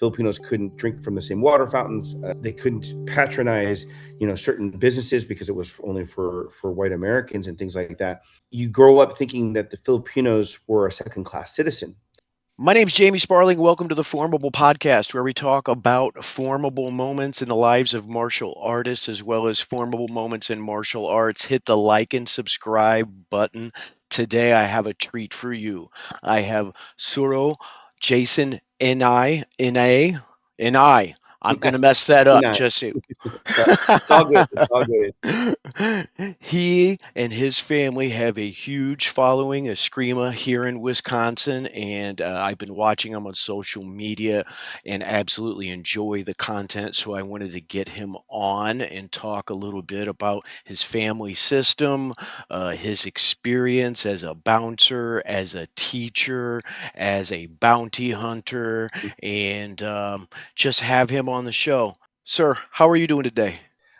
Filipinos couldn't drink from the same water fountains. They couldn't patronize, certain businesses because it was only for white Americans and things like that. You grow up thinking that the Filipinos were a second class citizen. My name's Jamie Sparling. Welcome to the FormABLE Podcast, where we talk about formable moments in the lives of martial artists as well as formable moments in martial arts. Hit the like and subscribe button. Today, I have a treat for you. I have Suro Jason Inay. I'm going to mess that You up know, just so. it's all good. It's all good. He and his family have a huge following, Eskrima, here in Wisconsin, and I've been watching him on social media and absolutely enjoy the content. So I wanted to get him on and talk a little bit about his family system, his experience as a bouncer, as a teacher, as a bounty hunter, and just have him on the show. Sir, how are you doing today?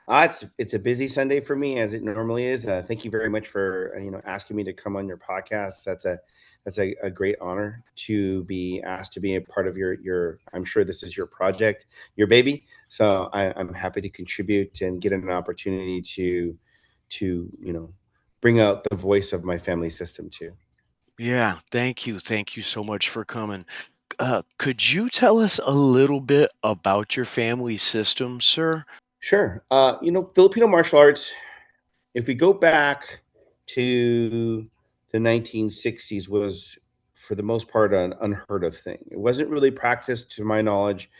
It's a busy Sunday for me as it normally is. Thank you very much for asking me to come on your podcast. That's a great honor to be asked to be a part of your. I'm sure this is your project, your baby. So I'm happy to contribute and get an opportunity to bring out the voice of my family system too. Yeah, thank you. Thank you so much for coming. Could you tell us a little bit about your family system, sir? Sure. Filipino martial arts. If we go back to the 1960s, was for the most part an unheard of thing. It wasn't really practiced, to my knowledge,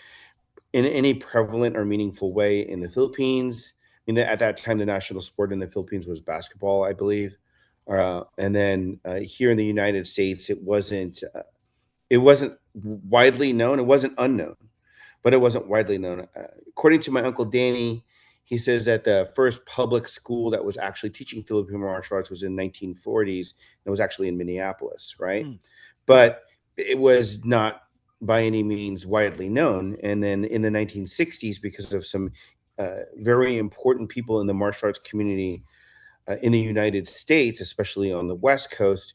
in any prevalent or meaningful way in the Philippines. I mean, at that time, the national sport in the Philippines was basketball, I believe. And then here in the United States, it wasn't widely known. It wasn't unknown, but it wasn't widely known. According to my uncle Danny, he says that the first public school that was actually teaching Filipino martial arts was in 1940s. And it was actually in Minneapolis, right? Hmm. But it was not by any means widely known. And then in the 1960s, because of some very important people in the martial arts community in the United States, especially on the West Coast,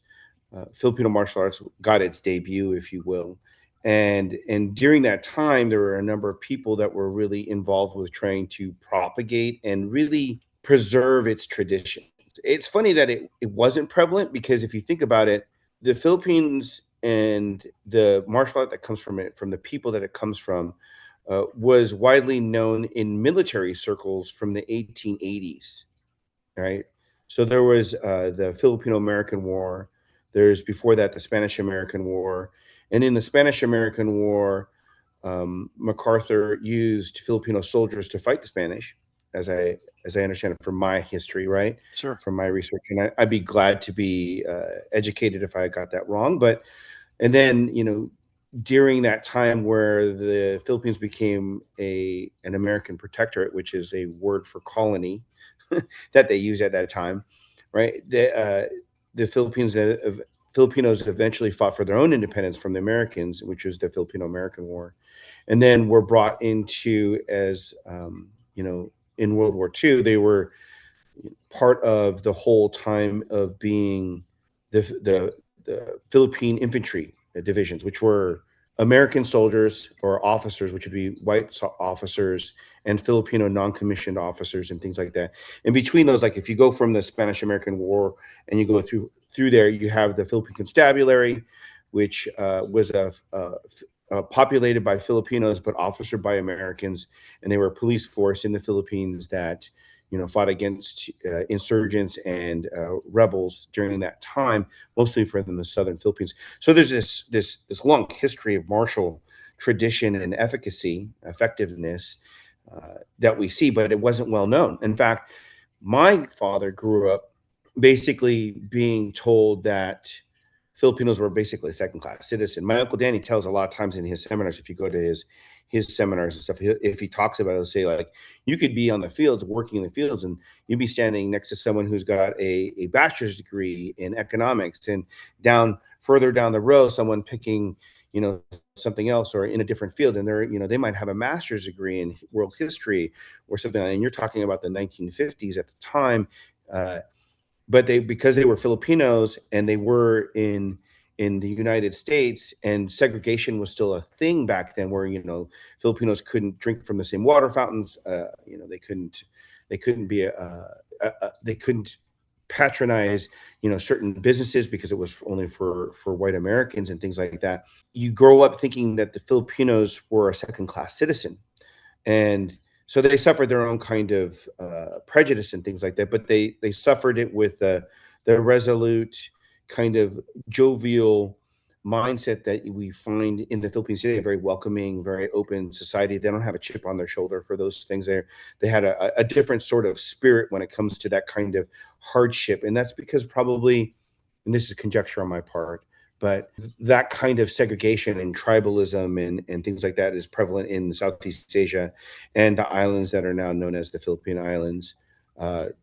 Filipino martial arts got its debut, if you will. And during that time, there were a number of people that were really involved with trying to propagate and really preserve its traditions. It's funny that it wasn't prevalent because if you think about it, the Philippines and the martial art that comes from it, from the people that it comes from, was widely known in military circles from the 1880s, right? So there was the Filipino American War. There's before that the Spanish American War, and in the Spanish American War, MacArthur used Filipino soldiers to fight the Spanish, as I understand it from my history, right? Sir. From my research, and I'd be glad to be educated if I got that wrong. But and then during that time where the Philippines became a an American protectorate, which is a word for colony, that they used at that time, right? The Filipinos eventually fought for their own independence from the Americans, which was the Filipino American War, and then were brought into as in World War II. They were part of the whole time of being the Philippine infantry divisions, which were American soldiers or officers, which would be officers and Filipino non-commissioned officers and things like that. And between those, like if you go from the Spanish American War and you go through there, you have the Philippine Constabulary, which was populated by Filipinos but officered by Americans, and they were a police force in the Philippines that fought against insurgents and rebels during that time, mostly from the southern Philippines. So there's this long history of martial tradition and effectiveness that we see, but it wasn't well known. In fact, my father grew up basically being told that Filipinos were basically a second class citizen. My uncle Danny tells a lot of times in his seminars, if you go to his seminars and stuff, if he talks about it, he'll say like, you could be on the fields, working in the fields, and you'd be standing next to someone who's got a bachelor's degree in economics, and further down the row, someone picking something else or in a different field, and they might have a master's degree in world history or something. And you're talking about the 1950s at the time. But because they were Filipinos and they were in the United States, and segregation was still a thing back then, where Filipinos couldn't drink from the same water fountains. They couldn't be they couldn't patronize certain businesses because it was only for white Americans and things like that. You grow up thinking that the Filipinos were a second class citizen, and so they suffered their own kind of prejudice and things like that. But they suffered it with the resolute, kind of jovial mindset that we find in the Philippines today. A very welcoming, very open society. They don't have a chip on their shoulder for those things. They had a different sort of spirit when it comes to that kind of hardship, and that's because probably, and this is conjecture on my part, but that kind of segregation and tribalism and things like that is prevalent in Southeast Asia and the islands that are now known as the Philippine Islands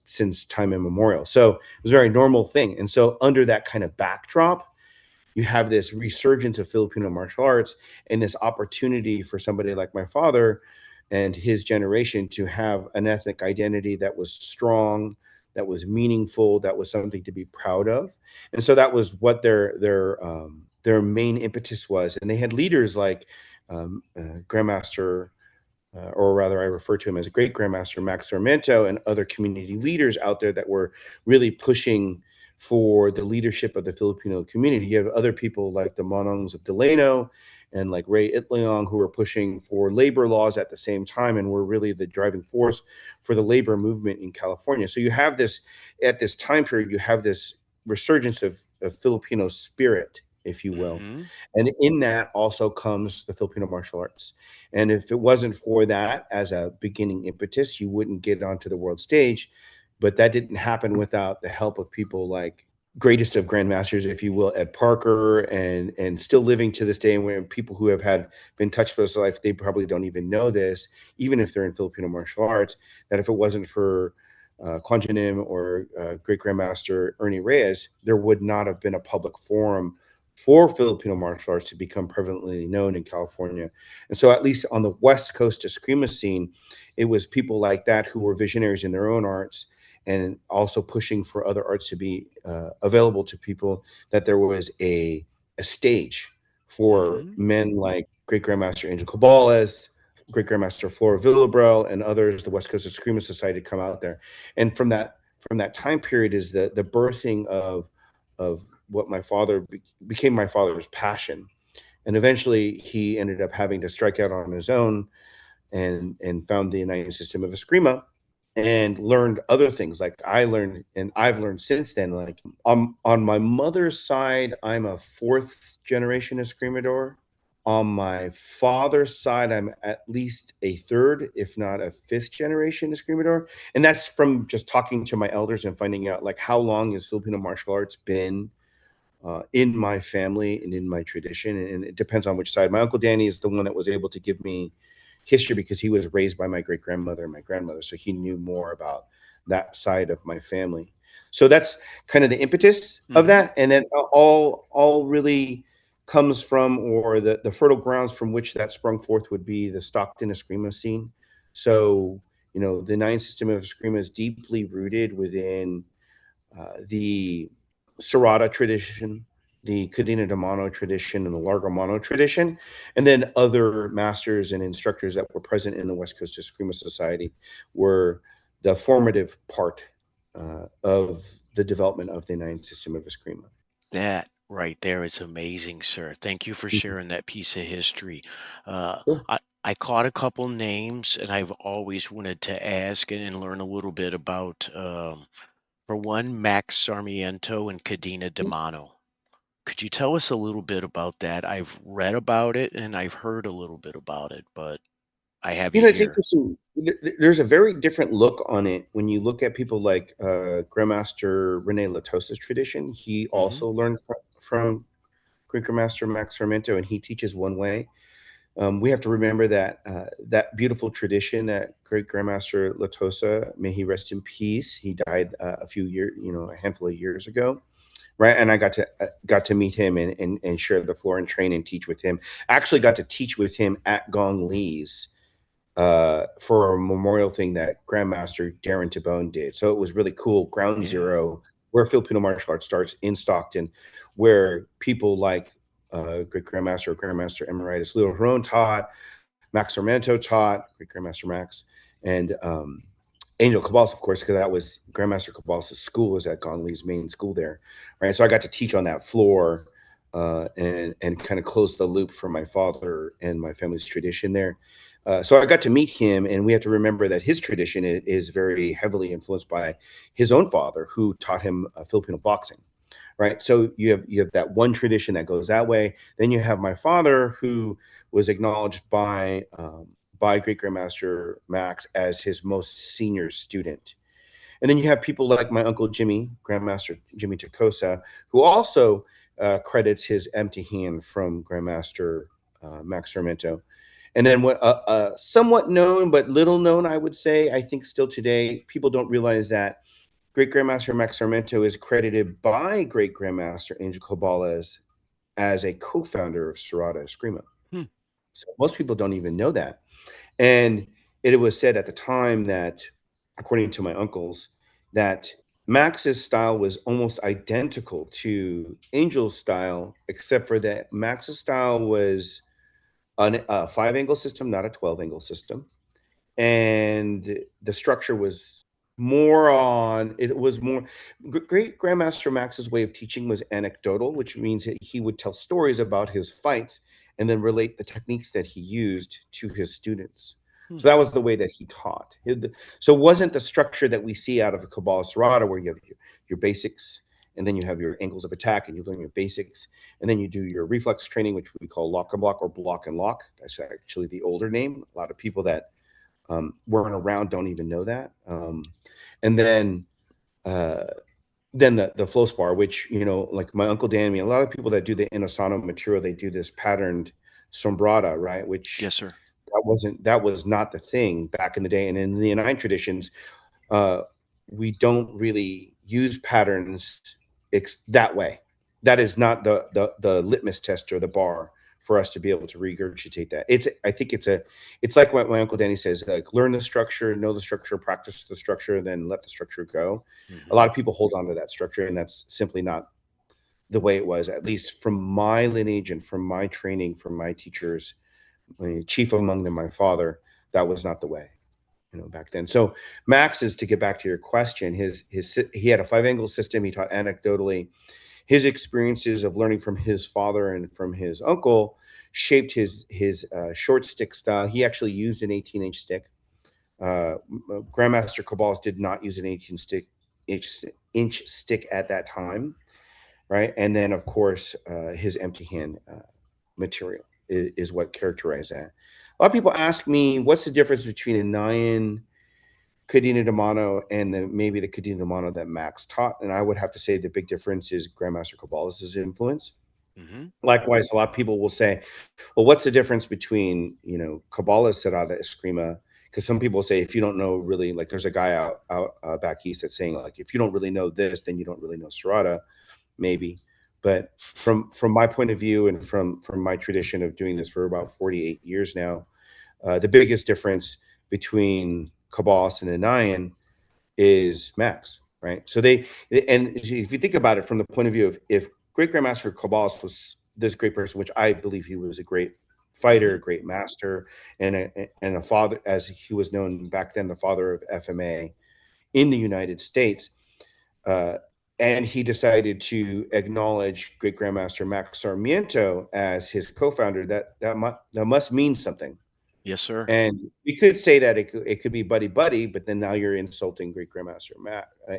since time immemorial. So it was a very normal thing. And so under that kind of backdrop, you have this resurgence of Filipino martial arts and this opportunity for somebody like my father and his generation to have an ethnic identity that was strong, that was meaningful, that was something to be proud of. And so that was what their main impetus was. And they had leaders like Grandmaster, or rather, I refer to him as a great Grandmaster Max Sarmiento, and other community leaders out there that were really pushing for the leadership of the Filipino community. You have other people like the Monongs of Delano and like Ray Itleong, who were pushing for labor laws at the same time and were really the driving force for the labor movement in California. So you have this, at this time period, you have this resurgence of Filipino spirit, if you will. Mm-hmm. And in that also comes the Filipino martial arts. And if it wasn't for that as a beginning impetus, you wouldn't get onto the world stage. But that didn't happen without the help of people like greatest of grandmasters, if you will, Ed Parker, and still living to this day. And when people who have had been touched by this life, they probably don't even know this, even if they're in Filipino martial arts, that if it wasn't for Kwanjanim or great grandmaster Ernie Reyes, there would not have been a public forum for Filipino martial arts to become prevalently known in California. And so, at least on the West Coast Eskrima scene, it was people like that who were visionaries in their own arts and also pushing for other arts to be available to people, that there was a stage for Mm-hmm. men like Great Grandmaster Angel Cabales, Great Grandmaster Flora Villabrel, and others, the West Coast Eskrima Society, come out there. And from that time period is the birthing of what my father became my father's passion. And eventually he ended up having to strike out on his own and found the United System of Eskrima and learned other things like I learned and I've learned since then. Like on my mother's side, I'm a fourth generation Escrimador. On my father's side, I'm at least a third, if not a fifth generation Escrimador. And that's from just talking to my elders and finding out like how long has Filipino martial arts been in my family and in my tradition. And it depends on which side. My uncle Danny is the one that was able to give me history because he was raised by my great grandmother and my grandmother. So he knew more about that side of my family. So that's kind of the impetus of Mm-hmm. that. And then all really comes from, or the fertile grounds from which that sprung forth would be the Stockton Eskrima scene. So, the nine system of Eskrima is deeply rooted within the Serrata tradition, the Cadena de Mano tradition, and the Largo Mano tradition, and then other masters and instructors that were present in the West Coast Eskrima Society were the formative part of the development of the nine system of Eskrima. That right there is amazing, sir. Thank you for Mhm. sharing that piece of history. Uh, Cool. I caught a couple names, and I've always wanted to ask and learn a little bit about. For one, Max Sarmiento and Cadena Demano. Could you tell us a little bit about that? I've read about it and I've heard a little bit about it, but I have you It's here. interesting. There's a very different look on it when you look at people like Grandmaster Rene Latosa's tradition. He Hmm. also learned from Greek Grandmaster Max Sarmiento, and he teaches one way. We have to remember that that beautiful tradition that great Grandmaster Latosa, may he rest in peace. He died a few years, a handful of years ago, right? And I got to meet him and share the floor and train and teach with him. I actually got to teach with him at Gong Lee's for a memorial thing that Grandmaster Darren Tabone did. So it was really cool. Ground Yeah. Zero, where Filipino martial arts starts in Stockton, where people like Great Grandmaster or Grandmaster Emeritus Leo Huron taught, Max Sarmento taught, Great Grandmaster Max, and Angel Caballos, of course, because that was Grandmaster Caballos' school was at Gong Li's main school there, right? So I got to teach on that floor and kind of close the loop for my father and my family's tradition there. So I got to meet him, and we have to remember that his tradition is very heavily influenced by his own father, who taught him Filipino boxing, right? So you have that one tradition that goes that way. Then you have my father, who was acknowledged by Great Grandmaster Max as his most senior student. And then you have people like my uncle Jimmy, Grandmaster Jimmy Tacosa, who also credits his empty hand from Grandmaster Max Sarmento. And then what somewhat known but little known, I would say, I think still today, people don't realize that Great Grandmaster Max Sarmento is credited by Great Grandmaster Angel Caballas as a co-founder of Serrata Eskrima. Hmm. So most people don't even know that. And it was said at the time that, according to my uncles, that Max's style was almost identical to Angel's style, except for that Max's style was a 5 angle system, not a 12 angle system. And the structure was more on, it was more, Great Grandmaster Max's way of teaching was anecdotal, which means that he would tell stories about his fights and then relate the techniques that he used to his students. Hmm. So that was the way that he taught. So it wasn't the structure that we see out of the Kabbalah Serrata, where you have your basics, and then you have your angles of attack, and you learn your basics, and then you do your reflex training, which we call lock and block or block and lock. That's actually the older name. A lot of people that weren't around don't even know that. And uh, then the flow spar, which, like my uncle Danny, a lot of people that do the Inosano material, they do this patterned sombrada, right? Which Yes, sir. that was not the thing back in the day. And in the nine traditions, uh, we don't really use patterns that way. That is not the litmus test or the bar for us to be able to regurgitate that. I think it's like what my uncle Danny says, like learn the structure, know the structure, practice the structure, then let the structure go. A Hmm. lot of people hold on to that structure, and that's simply not the way it was, at least from my lineage and from my training, from my teachers, chief among them, my father. That was not the way, back then. So Max, is to get back to your question, he had a 5 angle system. He taught anecdotally. His experiences of learning from his father and from his uncle shaped his short stick style. He actually used an 18-inch stick. Uh, Grandmaster Caballos did not use an 18-inch stick at that time, right? And then, of course, his empty hand material is what characterized that. A lot of people ask me, what's the difference between a Nyan Cadena de Mano and maybe the Cadena de Mano that Max taught? And I would have to say the big difference is Grandmaster Caballos' influence. Hmm. Likewise, a lot of people will say, well, what's the difference between, Kabbalah, Serrata, Eskrima? Because some people say, if you don't know really, like there's a guy out back east that's saying, like, if you don't really know this, then you don't really know Serrata, maybe. But from my point of view, and from my tradition of doing this for about 48 years now, the biggest difference between Kabbalah and Anayan is Max, right? So and if you think about it from the point of view of, if Great Grandmaster Caballos was this great person, which I believe he was a great fighter, Hmm. a great master, and a father, as he was known back then, the father of FMA in the United States. Uh, and he decided to acknowledge Great Grandmaster Max Sarmiento as his co-founder. That must mean something. Yes, sir. And we could say that it could be buddy buddy, but then now you're insulting Great Grandmaster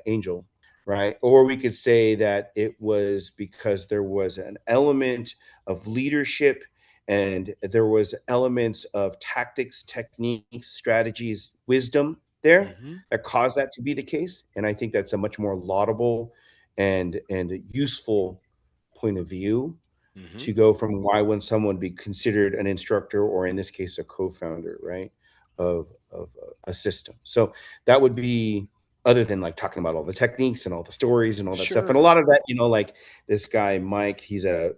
Angel, right? Or we could say that it was because there was an element of leadership, and there was elements of tactics, techniques, strategies, wisdom there Hmm. that caused that to be the case. And I think that's a much more laudable and useful point of view, Hmm. to go from why wouldn't someone be considered an instructor, or in this case a co-founder, right, of a system. So that would be, other than like talking about all the techniques and all the stories and all that stuff, and a Sure. lot of that, like this guy Mike, he's an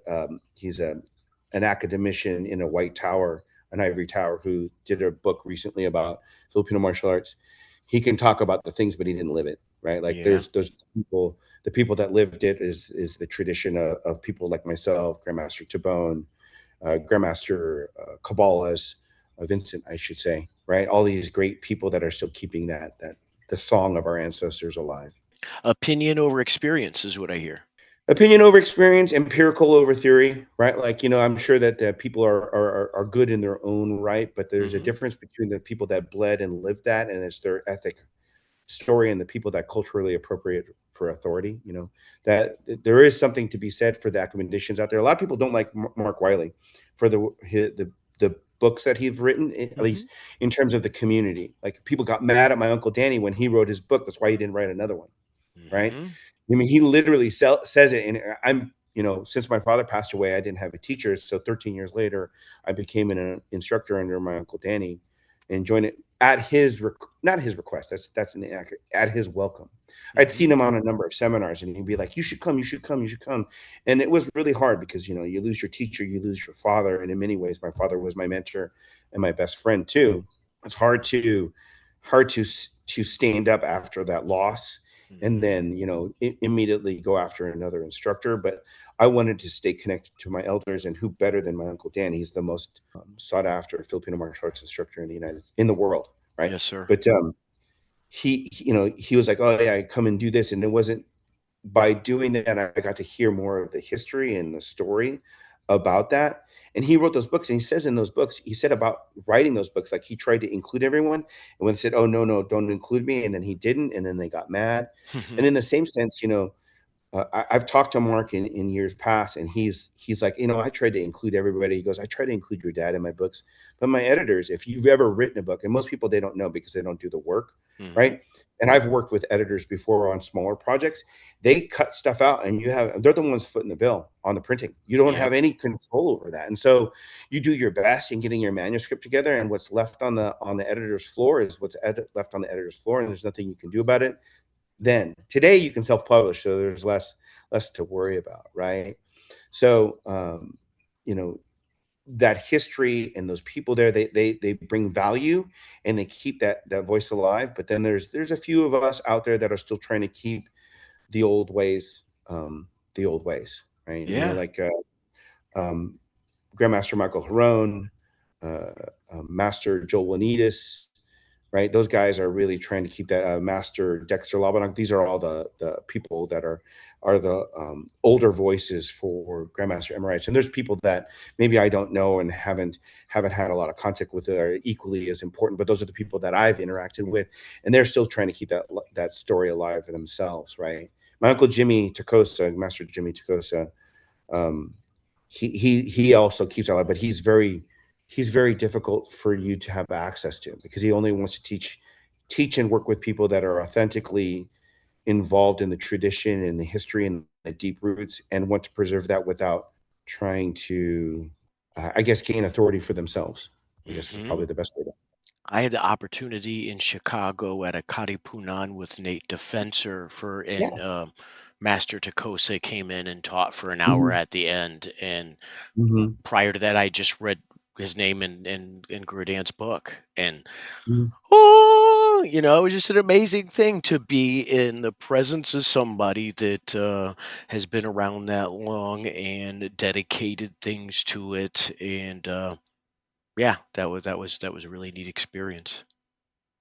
academician in a white tower, an ivory tower, who did a book recently about Filipino martial arts. He can talk about the things, but he didn't live it, right? Like Yeah. there's people, the people that lived it is the tradition of people like myself, Grandmaster Tabone, Grandmaster Cabales, Vincent, I should say, right? All these great people that are still keeping that the song of our ancestors alive. Opinion over experience is what I hear. Opinion over experience, empirical over theory, right? Like, I'm sure that people are good in their own right, but there's a Hmm. difference between the people that bled and lived that, and it's their ethic story, and the people that culturally appropriate for authority. That there is something to be said for the accommodations out there. A lot of people don't like Mark Wiley for the books that he's written, at Hmm. least in terms of the community. Like, people got mad at my Uncle Danny when he wrote his book. That's why he didn't write another one, right? Hmm. I mean, he literally says it. And since my father passed away, I didn't have a teacher. So 13 years later, I became an instructor under my Uncle Danny, and joined it at his not his request. That's an inaccurate. At his welcome. I'd Hmm. seen him on a number of seminars, and he'd be like, "You should come. You should come. You should come." And it was really hard because you lose your teacher, you lose your father, and in many ways, my father was my mentor and my best friend too. It's hard to stand up after that loss, and Hmm. then immediately go after another instructor. But I wanted to stay connected to my elders, and who better than my Uncle Dan? He's the most sought after Filipino martial arts instructor in the world, right? Yes, sir. But he was like, "Oh yeah, come and do this," and it wasn't by doing that I got to hear more of the history and the story about that. And he wrote those books, and he says in those books, he said about writing those books, like, he tried to include everyone, and when they said, "Oh, no, no, don't include me," and then he didn't, and then they got mad. And in the same sense, I've talked to Mark in years past, and he's like, I tried to include everybody. He goes, I try to include your dad in my books, but my editors, if you've ever written a book, and most people, they don't know because they don't do the work, Hmm. right? And I've worked with editors before on smaller projects. They cut stuff out, and they're the ones footing the bill on the printing. You don't Yep. have any control over that, and so you do your best in getting your manuscript together. And what's left on the editor's floor is what's left on the editor's floor, and there's nothing you can do about it. Then today you can self-publish, so there's less to worry about, right? So that history and those people there, they bring value, and they keep that voice alive. But then there's a few of us out there that are still trying to keep the old ways, the old ways, right? Yeah. Like um, Grandmaster Michael Harone, Master Joel Juanitas, right? Those guys are really trying to keep that. Master Dexter Labanok. These are all the people that are the older voices for Grandmaster Emirates. And there's people that maybe I don't know and haven't had a lot of contact with that are equally as important. But those are the people that I've interacted with, and they're still trying to keep that story alive for themselves, right? My uncle Jimmy Tacosa, Master Jimmy Tacosa, um, he also keeps it alive, but he's very difficult for you to have access to, because he only wants to teach and work with people that are authentically involved in the tradition and the history and the deep roots, and want to preserve that without trying to, I guess, gain authority for themselves. I guess is Hmm. probably the best way to. I had the opportunity in Chicago at a Katipunan with Nate Defensor for Yeah. and Master Takose came in and taught for an hour Hmm. at the end. And Hmm. prior to that, I just read his name in Grudan's book. And Hmm. oh, it was just an amazing thing to be in the presence of somebody that has been around that long and dedicated things to it. And yeah, that was a really neat experience.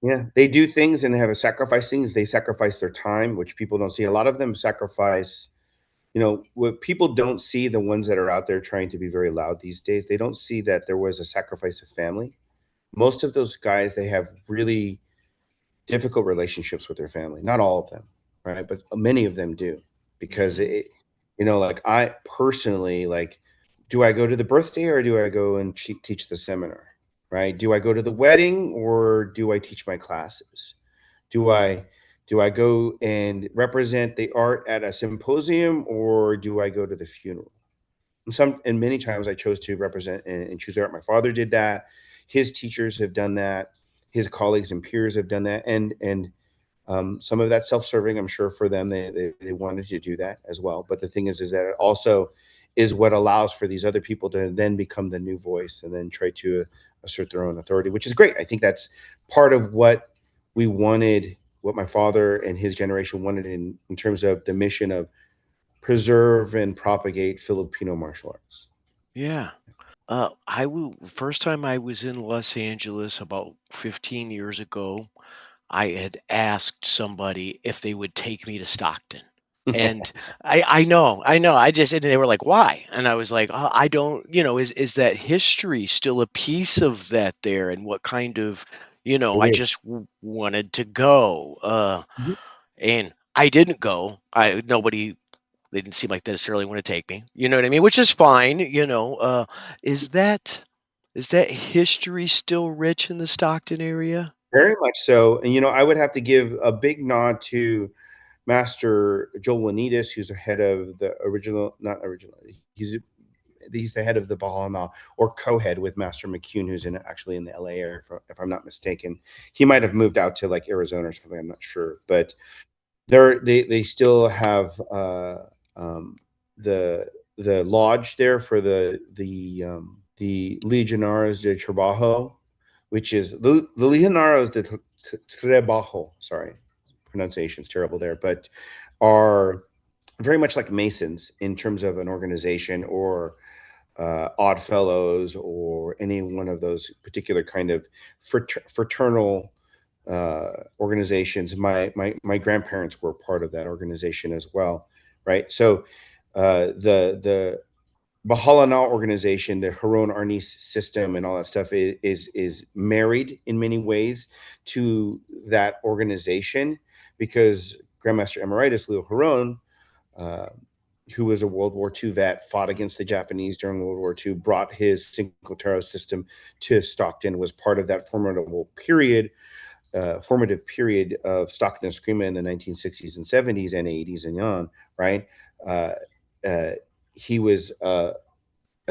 Yeah, they do things and have a sacrifice things. They sacrifice their time, which people don't see. A lot of them sacrifice. What people don't see, the ones that are out there trying to be very loud these days, they don't see that there was a sacrifice of family. Most of those guys, they have really difficult relationships with their family. Not all of them, right? But many of them do, because Hmm. like, I personally, like, do I go to the birthday, or do I go and teach the seminar, right? Do I go to the wedding, or do I teach my classes? Do I do I go and represent the art at a symposium, or do I go to the funeral? And many times I chose to represent and choose art. My father did that. His teachers have done that. His colleagues and peers have done that. And some of that self-serving, I'm sure, for them, they wanted to do that as well. But the thing is that it also is what allows for these other people to then become the new voice, and then try to assert their own authority, which is great. I think that's part of what we wanted what my father and his generation wanted in terms of the mission of preserve and propagate Filipino martial arts. Yeah. I will. First time I was in Los Angeles about 15 years ago, I had asked somebody if they would take me to Stockton. And I know. I just and they were like, "Why?" And I was like, "Oh, I don't, is that history still a piece of that there? And what kind of, It I is. just wanted to go. And I didn't go. I nobody they didn't seem like they necessarily want to take me. You know what I mean? Which is fine. Is that history still rich in the Stockton area? Very much so. And I would have to give a big nod to Master Joel Juanitas, who's the head of the original, not original. He's the head of the Bahana, or co-head with Master McCune, who's actually in the LA area, if I'm not mistaken. He might have moved out to like Arizona or something. I'm not sure, but they still have um, the lodge there for the Legionarios de Trabajo, which is the Legionarios de Trabajo. Sorry, pronunciation's terrible there, but are very much like Masons in terms of an organization, or Odd Fellows, or any one of those particular kind of fraternal organizations. My grandparents were part of that organization as well, right? So the Bahalana organization, the Haron Arnis system, and all that stuff is married in many ways to that organization, because Grandmaster Emeritus Leo Haron, uh, who was a World War II vet, fought against the Japanese during World War II, brought his Cinco Terre system to Stockton, was part of that formative period of Stockton Eskrima in the 1960s and 70s and 80s and on, right? Uh, uh, he was a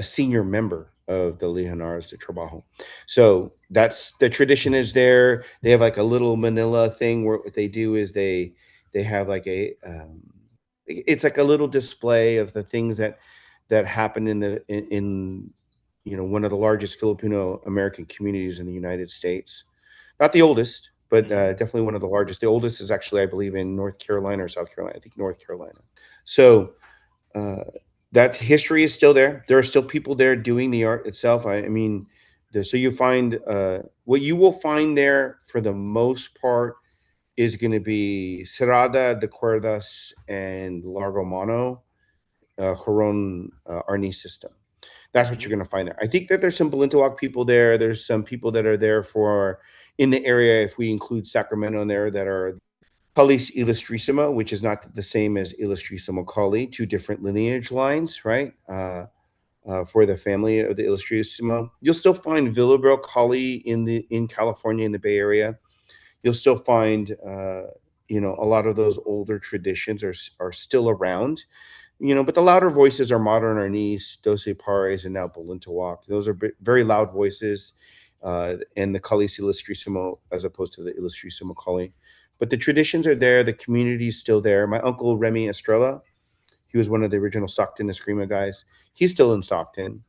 senior member of the Legionarios de Trabajo. So that's the tradition is there. They have like a little Manila thing where what they do is they have like it's like a little display of the things that happen in one of the largest Filipino American communities in the United States. Not the oldest, but Mhm. definitely one of the largest. The oldest is actually, I believe, in North Carolina or South Carolina. I think North Carolina. So uh, that history is still there. There are still people there doing the art itself. I mean, so you find what you will find there for the most part is going to be Cerrada de Cuerdas and Largo Mono, Joron Arni system. That's what you're Mhm. going to find there. I think that there's some Balintawak people there. There's some people that are there for in the area, if we include Sacramento in there, that are Calis Illustrissimo, which is not the same as Illustrissimo Cali, two different lineage lines, right? For the family of the Illustrissimo. You'll still find Villabro Cali in California, in the Bay Area. You'll still find a lot of those older traditions are still around. But the louder voices are Modern Arnis, Dose Pares, and now Balintawak. Those are very loud voices, and the Calis Illustrissimo as opposed to the Illustrissimo Cali. But the traditions are there. The community is still there. My uncle Remy Estrella, he was one of the original Stockton Eskrima guys. He's still in Stockton,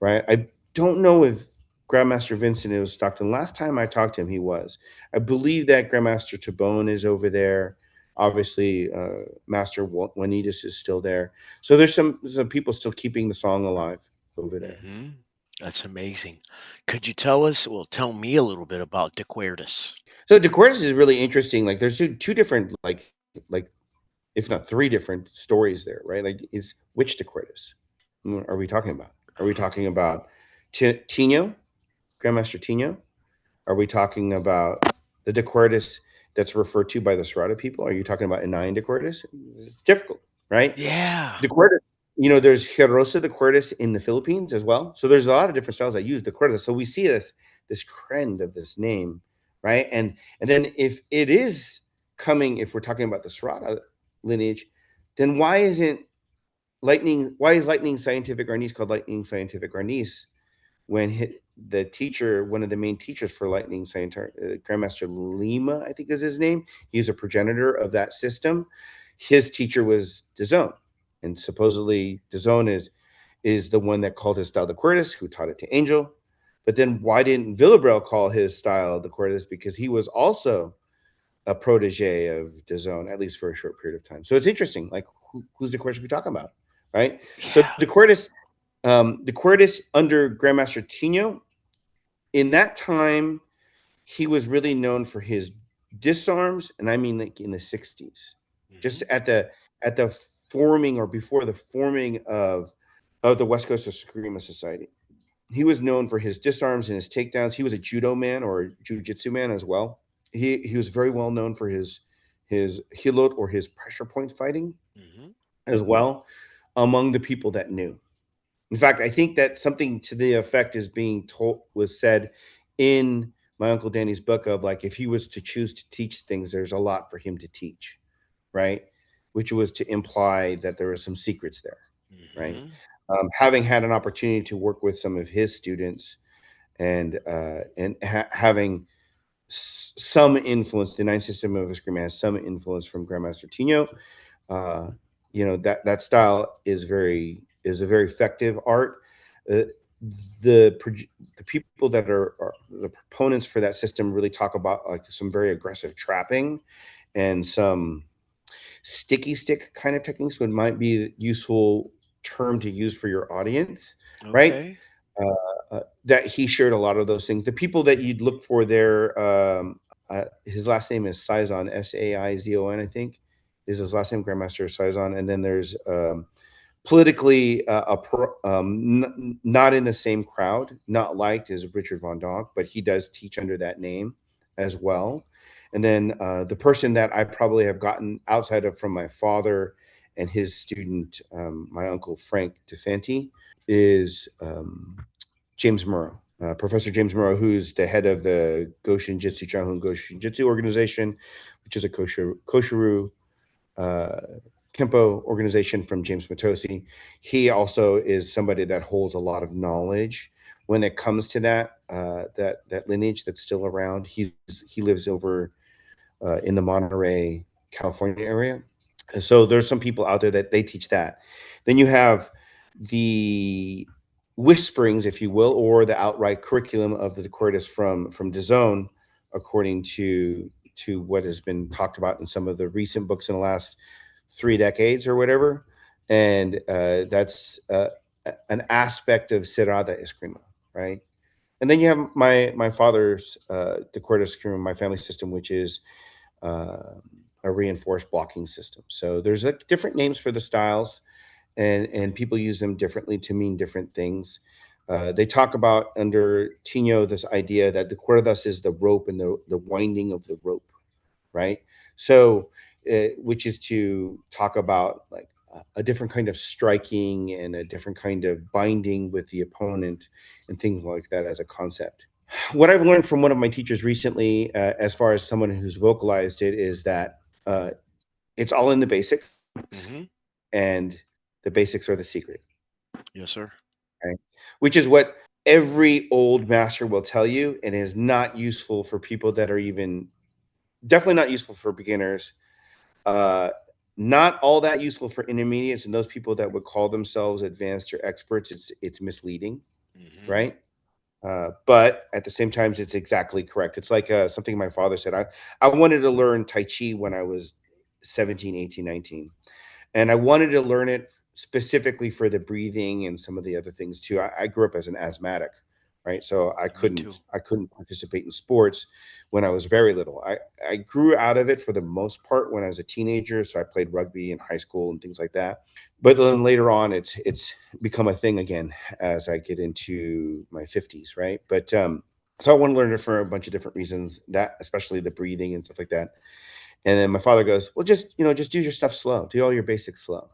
right? I don't know if Grandmaster Vincent is Stockton. Last time I talked to him, he was. I believe that Grandmaster Tabone is over there. Obviously, Master Juanitas is still there. So there's some people still keeping the song alive over there. Mhm. That's amazing. Could you tell me a little bit about De Quertus? So DeQuartis is really interesting. Like there's two different like if not three different stories there, right? Like is which DeQuartis are we talking about? Are we talking about Tino, Grandmaster Tino? Are we talking about the Dequirtus that's referred to by the Serrata people? Are you talking about Inay Dequirtus? It's difficult, right? Yeah. Dequirtus, there's Herosa Dequirtus in the Philippines as well. So there's a lot of different styles that use Dequirtus. So we see this trend of this name, right? And then if it is coming, if we're talking about the Serrata lineage, then why is Lightning Scientific Arnis called Lightning Scientific Arnis when one of the main teachers for Lightning Scientific, Grandmaster Lima, I think is his name. He's a progenitor of that system. His teacher was Dazone, and supposedly Dazone is the one that called his style the Quertus, who taught it to Angel. But then why didn't Villabrel call his style the Quertus? Because he was also a protege of DAZN, at least for a short period of time. So it's interesting. Like, who's the Dequirtus we talking about, right? So Yeah. Dequirtus under Grandmaster Tino, in that time, he was really known for his disarms, and I mean like in the '60s, just Hmm. at the forming or before the forming of the West Coast Eskrima Society. He was known for his disarms and his takedowns. He was a judo man or a jujitsu man as well. He was very well known for his hilot or his pressure point fighting Hmm. as well among the people that knew. In fact, I think that something to the effect is being told was said in my uncle Danny's book of like if he was to choose to teach things, there's a lot for him to teach, right? Which was to imply that there were some secrets there, right? Hmm. Having had an opportunity to work with some of his students and having some influence, the Nine System of Eskrima has some influence from Grandmaster Tino. Uh, that style is a very effective art. Uh, the the people that are the proponents for that system really talk about like some very aggressive trapping and some sticky stick kind of techniques, would might be useful term to use for your audience, right? Okay. That he shared a lot of those things. The people that you'd look for there, his last name is Saizon, Saizon, I think, is his last name, Grandmaster Saizon. And then there's politically not in the same crowd, not liked as Richard Von Donk, but he does teach under that name as well. And then the person that I probably have gotten outside of from my father and his student, my uncle Frank DeFanti, is James Murrow. Professor James Murrow, who's the head of the Goshin Jitsu Chahun Goshin Jitsu organization, which is a kosharu uh, Kempo organization from James Matosi. He also is somebody that holds a lot of knowledge when it comes to that lineage that's still around. He lives over in the Monterey, California area. And so there's some people out there that they teach that. Then you have the whisperings, if you will, or the outright curriculum of the Dequirtus from DAZN, according to what has been talked about in some of the recent books in the last 3 decades or whatever. And that's an aspect of Serada Eskrima, right? And then you have my father's Dequirtus Eskrima, my family system, which is uh, a reinforced blocking system. So there's like different names for the styles, and people use them differently to mean different things. They talk about under Tino this idea that the cuerdas is the rope and the winding of the rope, right? So, which is to talk about like a different kind of striking and a different kind of binding with the opponent and things like that as a concept. What I've learned from one of my teachers recently, as far as someone who's vocalized it, is that uh, it's all in the basics, Hmm. and the basics are the secret, Yes, sir. right? Which is what every old master will tell you, and is not useful for people that are even definitely not useful for beginners. Uh, Not all that useful for intermediates and those people that would call themselves advanced or experts. It's misleading, Hmm. right? But at the same time, it's exactly correct. It's like something my father said. I wanted to learn Tai Chi when I was 17, 18, 19. And I wanted to learn it specifically for the breathing and some of the other things too. I grew up as an asthmatic, right? So Me too. I couldn't participate in sports when I was very little. I grew out of it for the most part when I was a teenager. So I played rugby in high school and things like that. But then later on, it's become a thing again as I get into my 50s, right? But so I want to learn it for a bunch of different reasons. That especially the breathing and stuff like that. And then my father goes, "Well, just do your stuff slow. Do all your basics slow."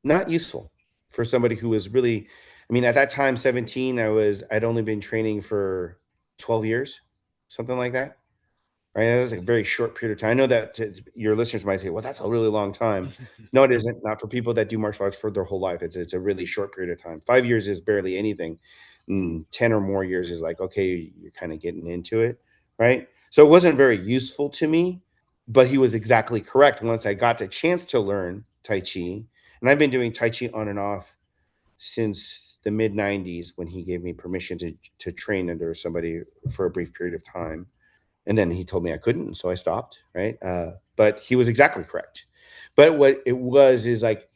Not useful for somebody who was really, I mean, at that time, 17, I'd only been training for 12 years, something like that. Right? That was a very short period of time. I know that your listeners might say, "Well, that's a really long time." No, it isn't. Not for people that do martial arts for their whole life. It's a really short period of time. 5 years is barely anything. 10 or more years is like, okay, you're kind of getting into it, right? So it wasn't very useful to me, but he was exactly correct. Once I got the chance to learn Tai Chi, and I've been doing Tai Chi on and off since the mid 90s when he gave me permission to train under somebody for a brief period of time. And then he told me I couldn't, and so I stopped. Right, but he was exactly correct. But what it was is like,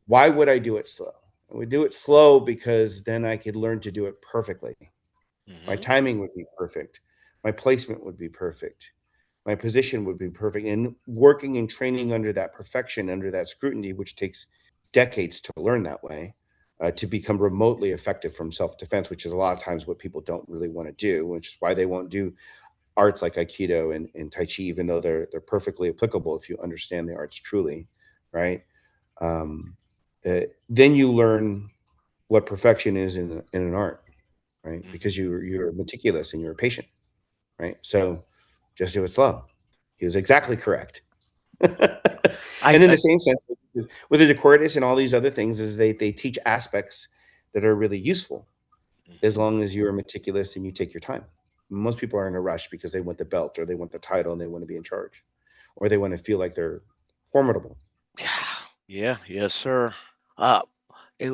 why would I do it slow? I would do it slow because then I could learn to do it perfectly. My Mhm. timing would be perfect. My placement would be perfect. My position would be perfect. And working and training under that perfection, under that scrutiny, which takes decades to learn that way, to become remotely effective from self defense, which is a lot of times what people don't really want to do, which is why they won't do arts like Aikido and Tai Chi, even though they're perfectly applicable if you understand the arts truly, right? Um, then you learn what perfection is in an art, right? Mhm. Because you're meticulous and you're patient, right? So just do it slow. He was exactly correct. And in the I same sense, with the decoratists and all these other things, is they teach aspects that are really useful as Mhm. long as you're meticulous and you take your time. Most people are in a rush because they want the belt or they want the title and they want to be in charge or they want to feel like they're formidable. Yeah. Yeah, yes, sir. Uh, it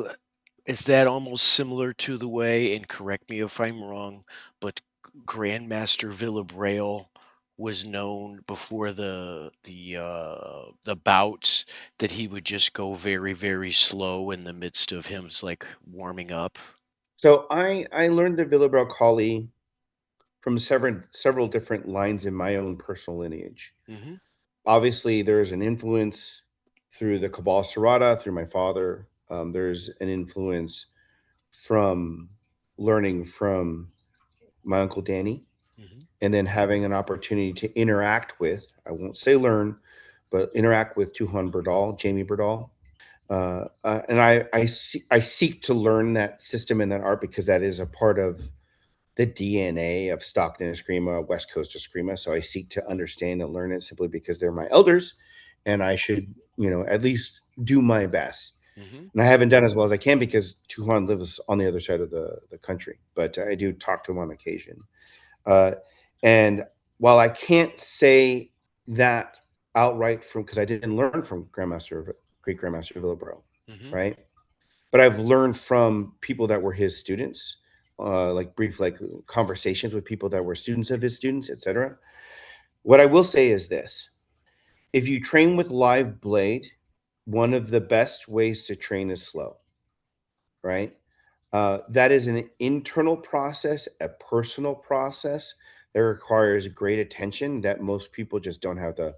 is that almost similar to the way, and correct me if I'm wrong, but Grandmaster Villabrail was known before the bouts that he would just go very, very slow in the midst of him, like warming up? So I learned the Villabral Kali from several different lines in my own personal lineage. Mhm. Obviously, there's an influence through the Kabbalah Sarada, through my father. There's an influence from learning from my uncle Danny, Mhm. and then having an opportunity to interact with, I won't say learn, but interact with Tuhan Berdal, Jamie Berdal. And I seek to learn that system and that art because that is a part of the DNA of Stockton Eskrima, West Coast Eskrima. So I seek to understand and learn it simply because they're my elders, and I should, at least do my best. Mhm. And I haven't done as well as I can because Tuhan lives on the other side of the country, but I do talk to him on occasion. Uh, and while I can't say that outright from because I didn't learn from Great Grandmaster Villabro, Mhm. right? But I've learned from people that were his students, like brief like conversations with people that were students of his students, etc. What I will say is this: if you train with live blade, one of the best ways to train is slow, right? That is an internal process, a personal process that requires great attention that most people just don't have the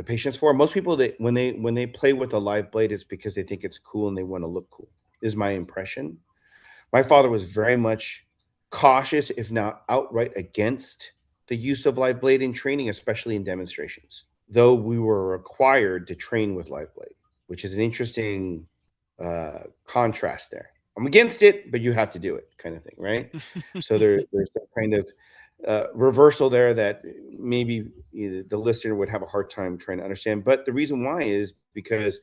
patience for. Most people that when they play with a live blade, it's because they think it's cool and they want to look cool. Is my impression. My father was very much cautious, if not outright against the use of live blade in training, especially in demonstrations. Though we were required to train with live blade, which is an interesting contrast there. I'm against it, but you have to do it, kind of thing, right? So there's some kind of reversal there that maybe the listener would have a hard time trying to understand. But the reason why is because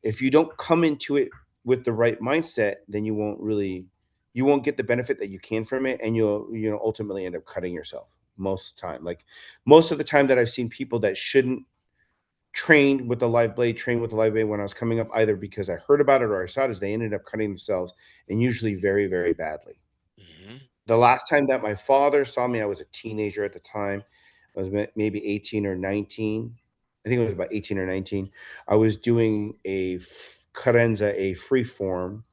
if you don't come into it with the right mindset, then you won't get the benefit that you can from it, and you'll ultimately end up cutting yourself most of the time. Like most of the time that I've seen people that shouldn't train with the live blade when I was coming up, either because I heard about it or I saw it, is they ended up cutting themselves, and usually very, very badly. Mhm. The last time that my father saw me, I was a teenager at the time. I was maybe 18 or 19. I think it was about 18 or 19. I was doing a carenza, a free form,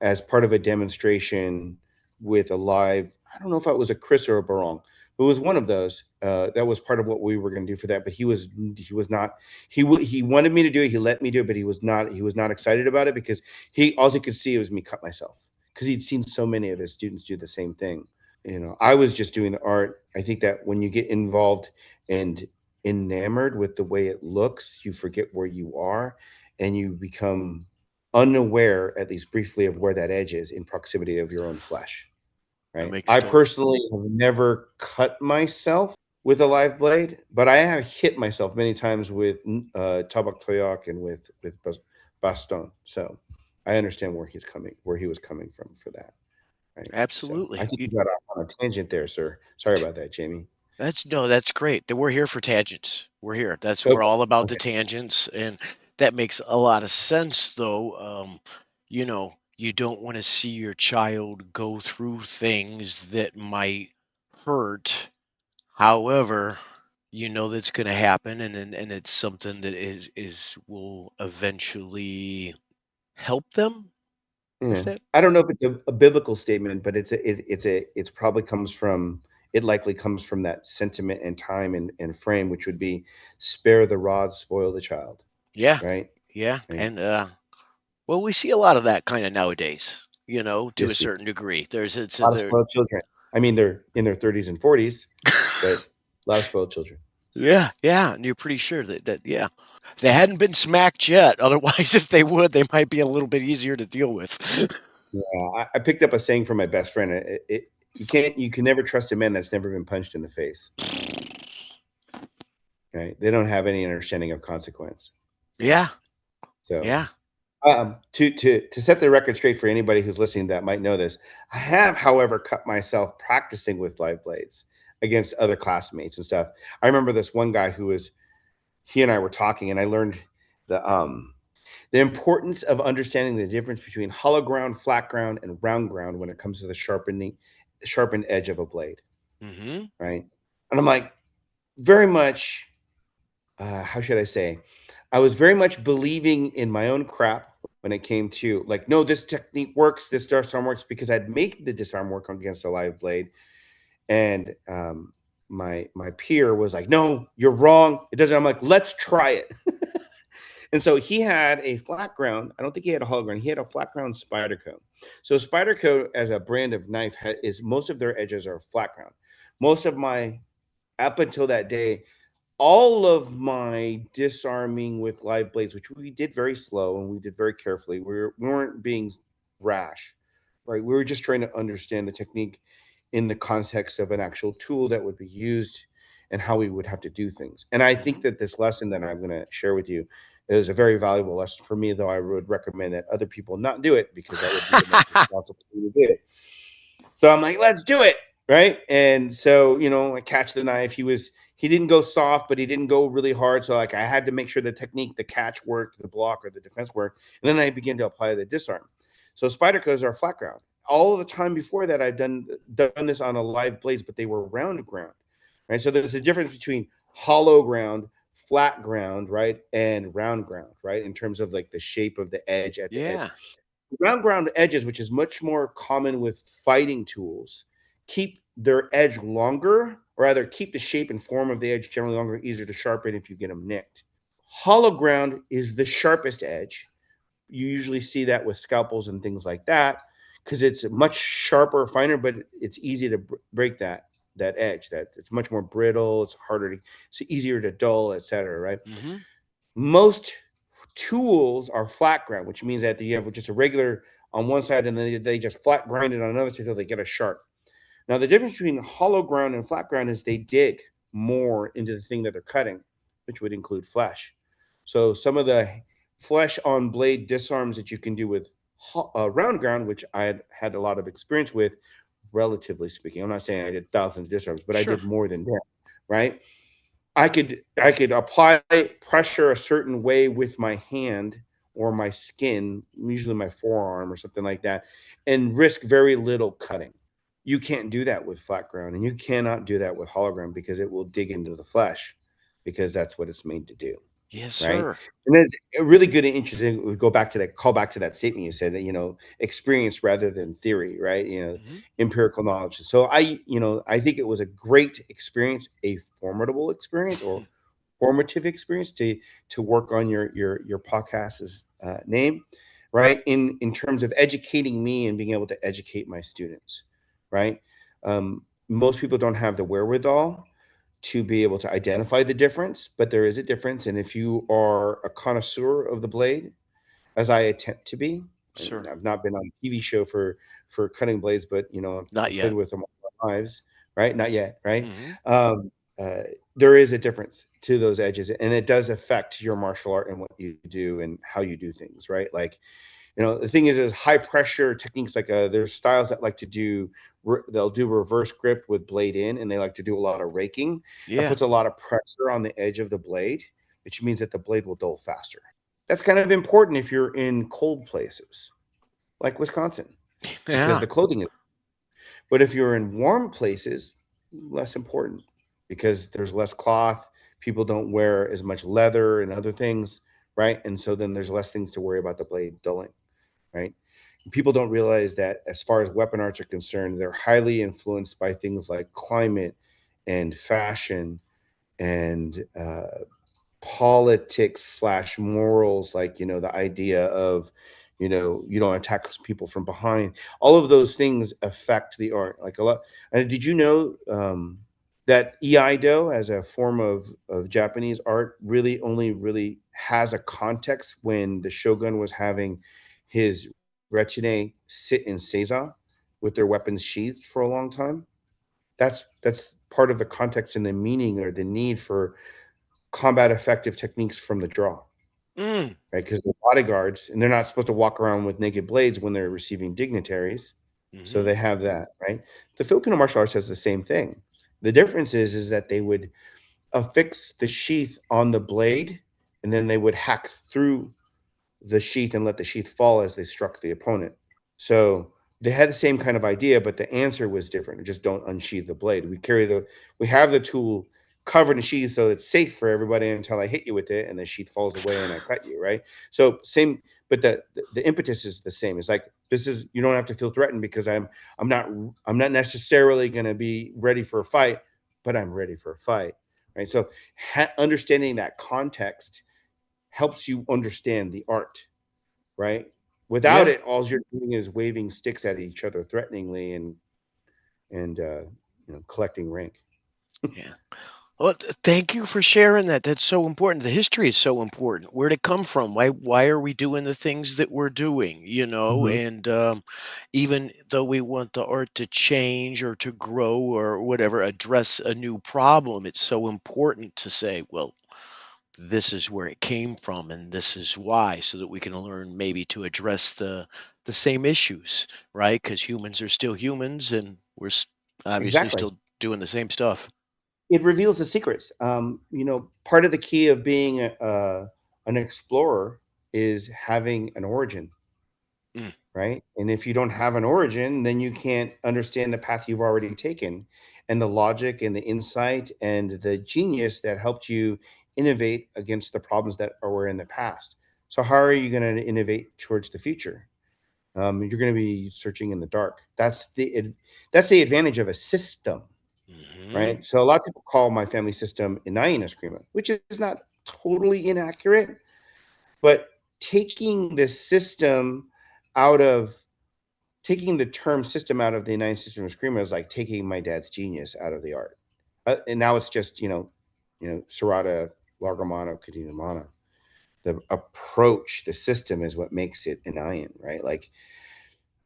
as part of a demonstration with a live. I don't know if it was a Chris or a Barong. It was one of those. That was part of what we were going to do for that. But he was not. He wanted me to do it. He let me do it, but he was not excited about it because he all he could see was me cut myself because he'd seen so many of his students do the same thing. I was just doing the art. I think that when you get involved and enamored with the way it looks, you forget where you are and you become unaware, at least briefly, of where that edge is in proximity of your own flesh, That right? makes I total. personally have never cut myself with a live blade, but I have hit myself many times with tabak toyak and with baston. So I understand where he was coming from for that. Right. So I Absolutely. think you got off on a tangent there, sir. Sorry about that, Jamie. That's no, that's great. That we're here for tangents. We're here. We're Okay. all about the Okay. tangents, and that makes a lot of sense. Though, you don't want to see your child go through things that might hurt However, you know that's going to happen, and it's something that is will eventually help them with Yeah. that. I don't know if it's a biblical statement, but it's probably comes from it likely comes from that sentiment and time and frame, which would be spare the rod, spoil the child, Yeah, right? yeah, Right. and well, we see a lot of that kind of nowadays. You know, to a Yes, we certain degree. There's it's a lot of there. spoiled children. I mean, they're in their 30s and 40s, but a lot of spoiled children. Yeah, yeah, and you're pretty sure that yeah, they hadn't been smacked yet. Otherwise, if they would, they might be a little bit easier to deal with. Yeah, I picked up a saying from my best friend. You can never trust a man that's never been punched in the face, right? They don't have any understanding of consequence, right? Yeah, So, yeah. to set the record straight for anybody who's listening that might know this, I have, however, cut myself practicing with live blades against other classmates and stuff. I remember this one guy he and I were talking, and I learned the importance of understanding the difference between hollow ground, flat ground, and round ground when it comes to the sharpened edge of a blade, Hmm. right? And I'm like, very much, how should I say? I was very much believing in my own crap when it came to like, no, this technique works, this disarm works because I'd made the disarm work against a live blade, and my peer was like, no, you're wrong. It doesn't. I'm like, let's try it. And so he had a flat ground. I don't think he had a hollow ground. He had a flat ground spider cone. So spider cone as a brand of knife is most of their edges are flat ground. Most of my up until that day, all of my disarming with live blades, which we did very slow and we did very carefully, we weren't being rash, right? We were just trying to understand the technique in the context of an actual tool that would be used and how we would have to do things. And I think Hmm. that this lesson that I'm going to share with you is a very valuable lesson for me, though I would recommend that other people not do it because that would be the most responsible thing to do it. So I'm like, let's do it. Right. And so, I catch the knife. He didn't go soft, but he didn't go really hard. So like I had to make sure the technique, the catch worked, the block or the defense worked. And then I began to apply the disarm. So spider codes are flat ground. All of the time before that, I've done this on a live blades, but they were round ground. Right. So there's a difference between hollow ground, flat ground, right, and round ground, right, in terms of like the shape of the edge at the edge. Yeah, Round ground edges, which is much more common with fighting tools, keep their edge longer, or rather keep the shape and form of the edge generally longer, easier to sharpen if you get them nicked. Hollow ground is the sharpest edge. You usually see that with scalpels and things like that because it's much sharper, finer, but it's easy to break that edge. That it's much more brittle. It's harder to, it's easier to dull, etc. Right? hmm, Most tools are flat ground, which means that you have just a regular on one side and then they just flat grind it on another until they get a sharp. Now, the difference between hollow ground and flat ground is they dig more into the thing that they're cutting, which would include flesh. So, some of the flesh on blade disarms that you can do with round ground, which I had a lot of experience with, relatively speaking. I'm not saying I did thousands of disarms, but I sure. did more than that, right? I could apply pressure a certain way with my hand or my skin, usually my forearm or something like that, and risk very little cutting. You can't do that with flat ground, and you cannot do that with hollow ground because it will dig into the flesh because that's what it's made to do, Yes, right? sir. And then it's really good and interesting. We go back to that, call back to that statement you said that, experience rather than theory, right? Hmm. Empirical knowledge. So I think it was a great experience, a formidable experience or formative experience to work on your podcast's name, right? In terms of educating me and being able to educate my students, right? Most people don't have the wherewithal to be able to identify the difference, but there is a difference. And if you are a connoisseur of the blade, as I attempt to be, and Sure. I've not been on a TV show for cutting blades, but Not I've played yet. with them all my lives, right? Not yet, right? Hmm. Um, there is a difference to those edges, and it does affect your martial art and what you do and how you do things, right? Like the thing is high pressure techniques like there's styles that like to do they'll do reverse grip with blade in, and they like to do a lot of raking. That Yeah. puts a lot of pressure on the edge of the blade, which means that the blade will dull faster. That's kind of important if you're in cold places like Wisconsin because Yeah. the clothing is, but if you're in warm places, less important. because there's less cloth. People don't wear as much leather and other things, right? And so then there's less things to worry about the blade dulling, right? People don't realize that as far as weapon arts are concerned, they're highly influenced by things like climate and fashion and politics slash morals, like, the idea of, you don't attack people from behind. All of those things affect the art like a lot. And did you know that iaido as a form of Japanese art really only really has a context when the shogun was having his retinue sit in seiza with their weapons sheathed for a long time? That's part of the context and the meaning or the need for combat effective techniques from the draw, Mm, right? Because the bodyguards, and they're not supposed to walk around with naked blades when they're receiving dignitaries. So mhm. they have that, right? The Filipino martial arts has the same thing. The difference is that they would affix the sheath on the blade, and then they would hack through the sheath and let the sheath fall as they struck the opponent. So they had the same kind of idea, but the answer was different. Just don't unsheath the blade. We have the tool covered in sheath so it's safe for everybody until I hit you with it and the sheath falls away and I cut you, right? So same, but the impetus is the same. It's like this is you don't have to feel threatened because I'm not I'm not necessarily going to be ready for a fight, but I'm ready for a fight, right? So understanding that context helps you understand the art, right? Without Yeah, it, all you're doing is waving sticks at each other threateningly and collecting rank. yeah. Well, thank you for sharing that. That's so important. The history is so important. Where'd it come from? Why are we doing the things that we're doing? Mhm. And even though we want the art to change or to grow or whatever, address a new problem, it's so important to say, well, this is where it came from and this is why, so that we can learn maybe to address the same issues, right? Because humans are still humans and obviously Exactly. still doing the same stuff. It reveals the secrets. Part of the key of being an explorer is having an origin, Mm, right? And if you don't have an origin, then you can't understand the path you've already taken and the logic and the insight and the genius that helped you innovate against the problems that were in the past. So how are you going to innovate towards the future? You're going to be searching in the dark. That's the advantage of a system, mhm. right? So a lot of people call my family system Inay Eskrima, which is not totally inaccurate, but taking the system out of taking the term system out of the United System of Screamo is like taking my dad's genius out of the art. And now it's just, Serrata, Largamano, Kadinamana. The approach, the system is what makes it an iron, right? Like,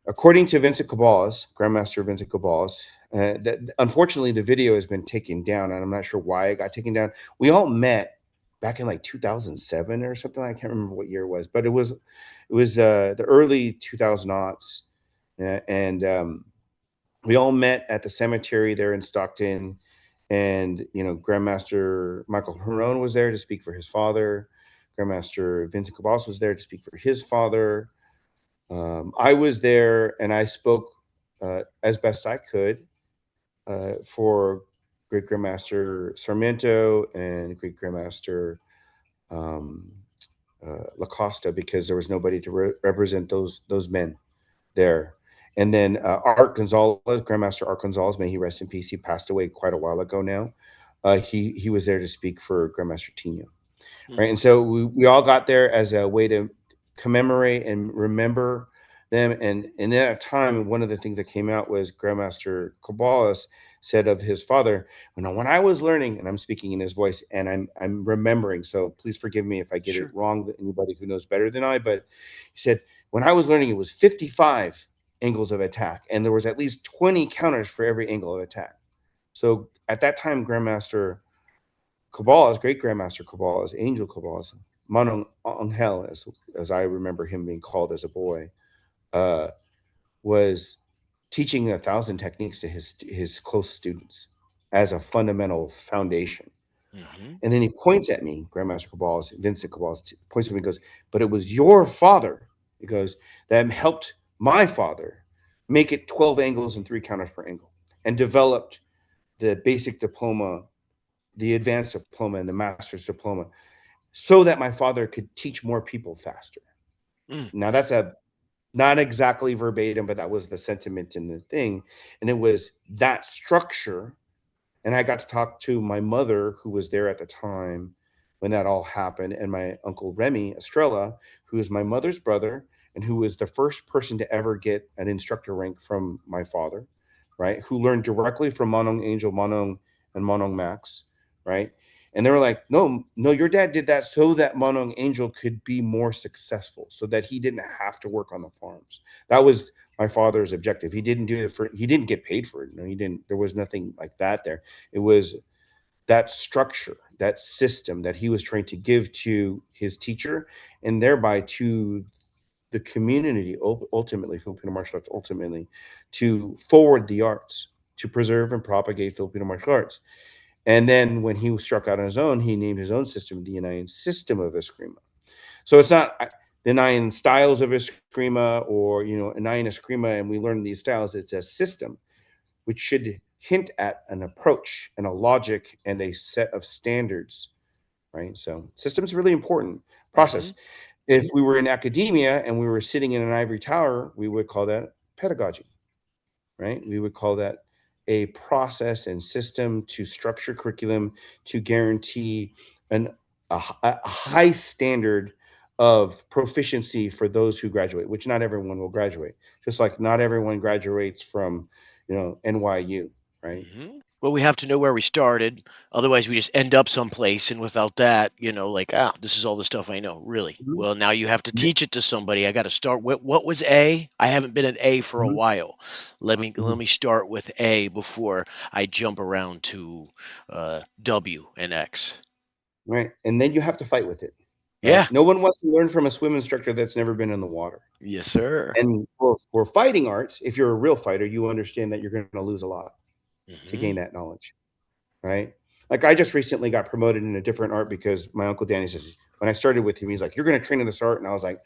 according to Vincent Cabales, Grandmaster Vincent Cabales, unfortunately, the video has been taken down, and I'm not sure why it got taken down. We all met back in like 2007 or something. I can't remember what year it was, but it was the early 2000 aughts, and we all met at the cemetery there in Stockton, and Grandmaster Michael Heron was there to speak for his father. Grandmaster Vincent Cabas was there to speak for his father. I was there, and I spoke as best I could for Great Grandmaster Sarmiento and Great Grandmaster um, Lacosta, because there was nobody to represent those men there. And then Art Gonzalez, Grandmaster Art Gonzalez, may he rest in peace. He passed away quite a while ago now. He was there to speak for Grandmaster Tino, Mm, right? And so we all got there as a way to commemorate and remember them. And in that time, one of the things that came out was Grandmaster Cabalas said of his father, when I was learning, and I'm speaking in his voice, and I'm remembering, so please forgive me if I get it sure. wrong, anybody who knows better than I, but he said, when I was learning, it was 55 angles of attack, and there was at least 20 counters for every angle of attack. So at that time, Grandmaster Cabal, great Grandmaster Cabal, Angel Cabal, Manon Angel, as I remember him being called as a boy, uh, was teaching 1,000 techniques to his close students as a fundamental foundation. Mhm. And then he points at me, Grandmaster Cabal, Vincent Cabal, points at me and goes, "But it was your father," he goes, "that helped my father make it 12 angles and 3 counters per angle and developed the basic diploma the advanced diploma and the master's diploma so that my father could teach more people faster. Mm. Now that's a not exactly verbatim, but that was the sentiment in the thing. And it was that structure. And I got to talk to my mother, who was there at the time when that all happened, and my uncle Remy Estrella, who is my mother's brother and who was the first person to ever get an instructor rank from my father, right? Who learned directly from Manong Angel, Manong, and Manong Max, right? And they were like, no, no, your dad did that so that Manong Angel could be more successful, so that he didn't have to work on the farms. That was my father's objective. He didn't do it for, he didn't get paid for it. No, he didn't. There was nothing like that there. It was that structure, that system that he was trying to give to his teacher and thereby to the community, ultimately, Filipino martial arts, ultimately, to forward the arts, to preserve and propagate Filipino martial arts. And then when he struck out on his own, he named his own system the United System of Eskrima. So it's not the nine styles of Eskrima or, nine Eskrima, and we learn these styles. It's a system which should hint at an approach and a logic and a set of standards, right? So systems really important. Hmm. Process. If we were in academia and we were sitting in an ivory tower, we would call that pedagogy, right? We would call that a process and system to structure curriculum to guarantee an a high standard of proficiency for those who graduate, which not everyone will graduate. Just like not everyone graduates from, NYU, right? Well, we have to know where we started. Otherwise, we just end up someplace. And without that, like, this is all the stuff I know. Really? Mhm. Well, now you have to Yeah. teach it to somebody. I got to start with what was A? I haven't been at A for a Mhm. while. Let Mhm. me start with A before I jump around to W and X. Right. And then you have to fight with it, right? Yeah. No one wants to learn from a swim instructor that's never been in the water. Yes, sir. And for fighting arts, if you're a real fighter, you understand that you're going to lose a lot to gain Hmm. that knowledge, right? Like I just recently got promoted in a different art because my uncle Danny says, when I started with him, he's like, "You're going to train in this art," and I was like,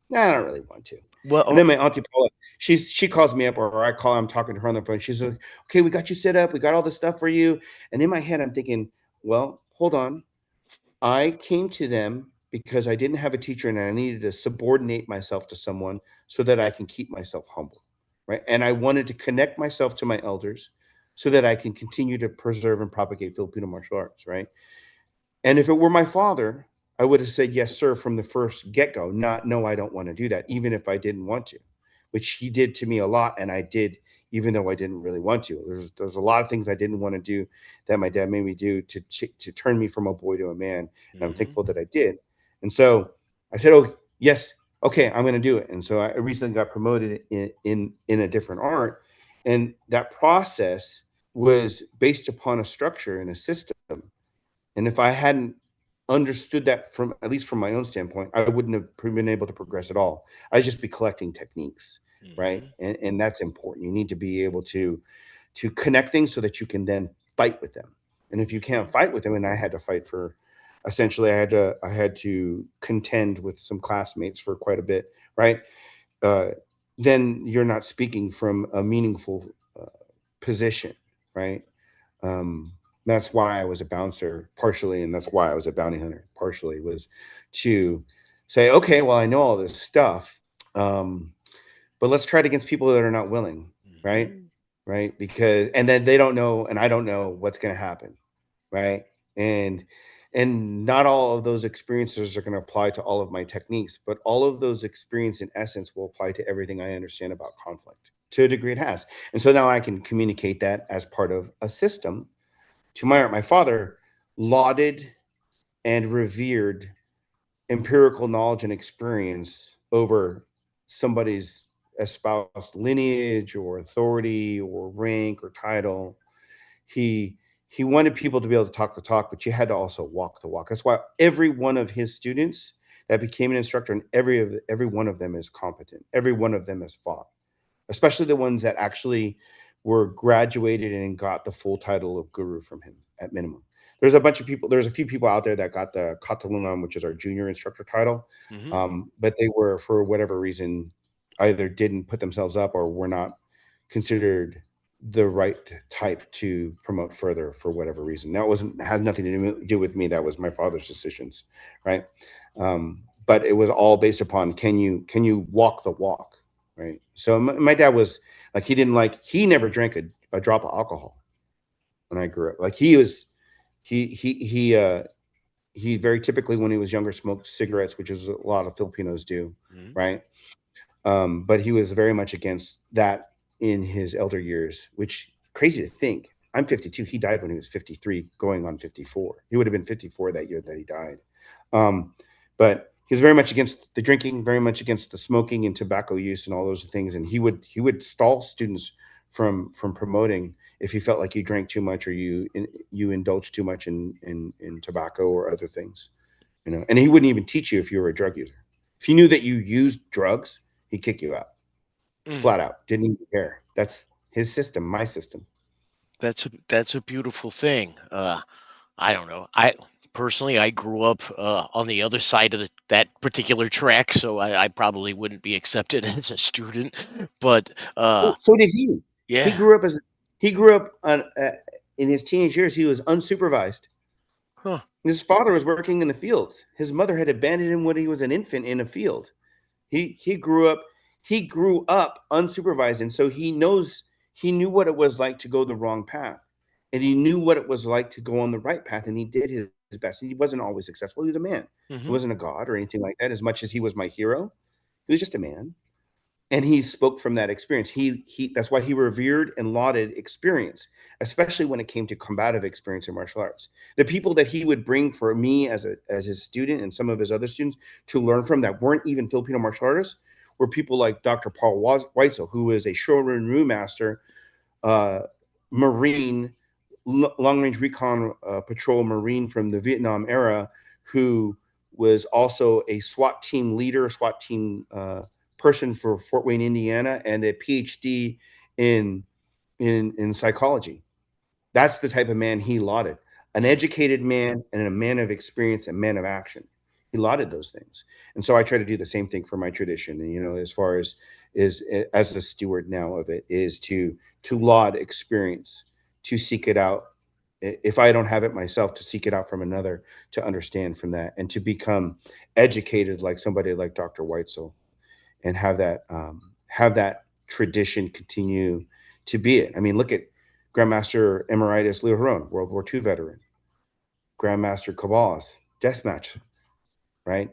"Nah, I don't really want to." Well, And then my auntie Paula, she calls me up, or I call, I'm talking to her on the phone. She's like, "Okay, we got you set up. We got all this stuff for you." And in my head, I'm thinking, well, hold on. I came to them because I didn't have a teacher and I needed to subordinate myself to someone so that I can keep myself humble, right? And I wanted to connect myself to my elders so that I can continue to preserve and propagate Filipino martial arts, right? And if it were my father, I would have said yes, sir, from the first get go, not no, I don't want to do that, even if I didn't want to, which he did to me a lot. And I did, even though I didn't really want to. There's a lot of things I didn't want to do that my dad made me do to turn me from a boy to a man. And I'm hmm thankful that I did. And so I said, oh, yes, okay, I'm going to do it. And so I recently got promoted in a different art. And that process was based upon a structure and a system, and if I hadn't understood that, from at least from my own standpoint, I wouldn't have been able to progress at all. I'd just be collecting techniques, right? hmm And that's important. You need to be able to connect things so that you can then fight with them. And if you can't hmm fight with them, and I had to fight for, essentially, I had to contend with some classmates for quite a bit, right? Uh, then you're not speaking from a meaningful uh, position, right? Um, that's why I was a bouncer partially, and that's why I was a bounty hunter partially, was to say, okay, well, I know all this stuff, um, but let's try it against people that are not willing, right? hmm Right? Because and then they don't know, and I don't know what's going to happen, right? And not all of those experiences are going to apply to all of my techniques, but all of those experience in essence will apply to everything I understand about conflict. To a degree, it has, and so now I can communicate that as part of a system to my art. My father lauded and revered empirical knowledge and experience over somebody's espoused lineage or authority or rank or title. He he wanted people to be able to talk the talk, but you had to also walk the walk. That's why every one of his students that became an instructor, and every one of them is competent. Every one of them has fought, especially the ones that actually were graduated and got the full title of guru from him at minimum. There's a bunch of people. There's a few people out there that got the Katalunan, which is our junior instructor title, hmm but they were, for whatever reason, either didn't put themselves up or were not considered. the right type to promote further for whatever reason. That wasn't had nothing to do with me. That was my father's decisions, right? But it was all based upon can you walk the walk, right? So my dad was like he never drank a drop of alcohol when I grew up. Like he very typically when he was younger smoked cigarettes, which is a lot of Filipinos do, Mhm. right? But he was very much against that in his elder years, which crazy to think. I'm 52. He died when he was 53, going on 54. He would have been 54 that year that he died. Um, but he was very much against the drinking, very much against the smoking and tobacco use and all those things. And he would stall students from promoting if he felt like you drank too much or you indulged too much in tobacco or other things. And he wouldn't even teach you if you were a drug user. If he knew that you used drugs, he'd kick you out Mm. flat out. Didn't even care. That's his system, my system. That's a beautiful thing. I don't know. I personally, I grew up on the other side of that particular track, so I probably wouldn't be accepted as a student. But So did he. He yeah, grew up as he grew up in his teenage years. He was unsupervised. huh. His father was working in the fields. His mother had abandoned him when he was an infant in a field. He grew up unsupervised, and so he knew what it was like to go the wrong path, and he knew what it was like to go on the right path, and he did his best. And he wasn't always successful. He was a man. He Hmm. wasn't a god or anything like that. As much as he was my hero, he was just a man, and he spoke from that experience. He That's why he revered and lauded experience, especially when it came to combative experience in martial arts. The people that he would bring for me as his student and some of his other students to learn from that weren't even Filipino martial artists were people like Dr. Paul Weitzel, who is a Shorin Ryu master, uh, Marine, long range recon patrol Marine from the Vietnam era, who was also a SWAT team leader, SWAT team person for Fort Wayne, Indiana, and a PhD in in psychology. That's the type of man he lauded. An educated man and a man of experience and man of action. He lauded those things. And so I try to do the same thing for my tradition. And as far as is as a steward now of it is to laud experience, to seek it out. If I don't have it myself, to seek it out from another, to understand from that, and to become educated like somebody like Dr. Weitzel, and have that tradition continue to be it. I mean, look at Grandmaster Emeritus Leo Huron, World War II veteran, Grandmaster Cabals, deathmatch, right?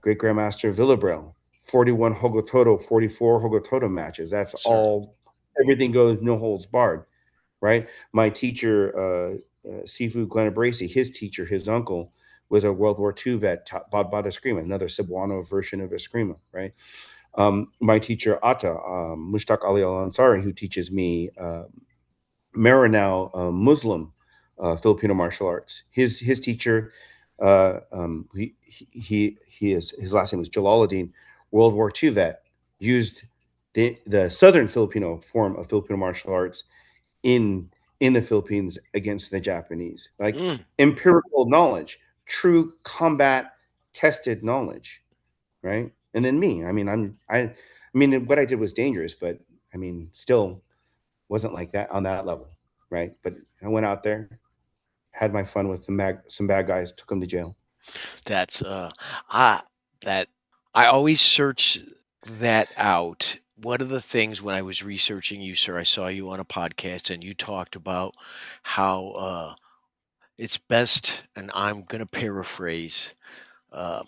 Great Grandmaster Villabrel, 41 Hogototo, 44 Hogototo matches. That's Sir. all, everything goes, no holds barred, right? My teacher, Sifu Glenn Bracey, his teacher, his uncle, was a World War II vet, Bob Eskrima, another Cebuano version of Eskrima, right? My teacher Atta, Mushtaq Ali Al Ansari, who teaches me Marinau Muslim Filipino martial arts. His teacher, his last name was Jalaluddin, World War II vet, used the southern Filipino form of Filipino martial arts in in the Philippines against the Japanese, like Mm. empirical knowledge, true combat tested knowledge, right? And then me. I mean, what I did was dangerous, but I mean, still wasn't like that on that level, right? But I went out there, had my fun with some bad guys, took them to jail. That's I that I always search that out. One of the things when I was researching you, sir, I saw you on a podcast and you talked about how it's best, and I'm going to paraphrase, um,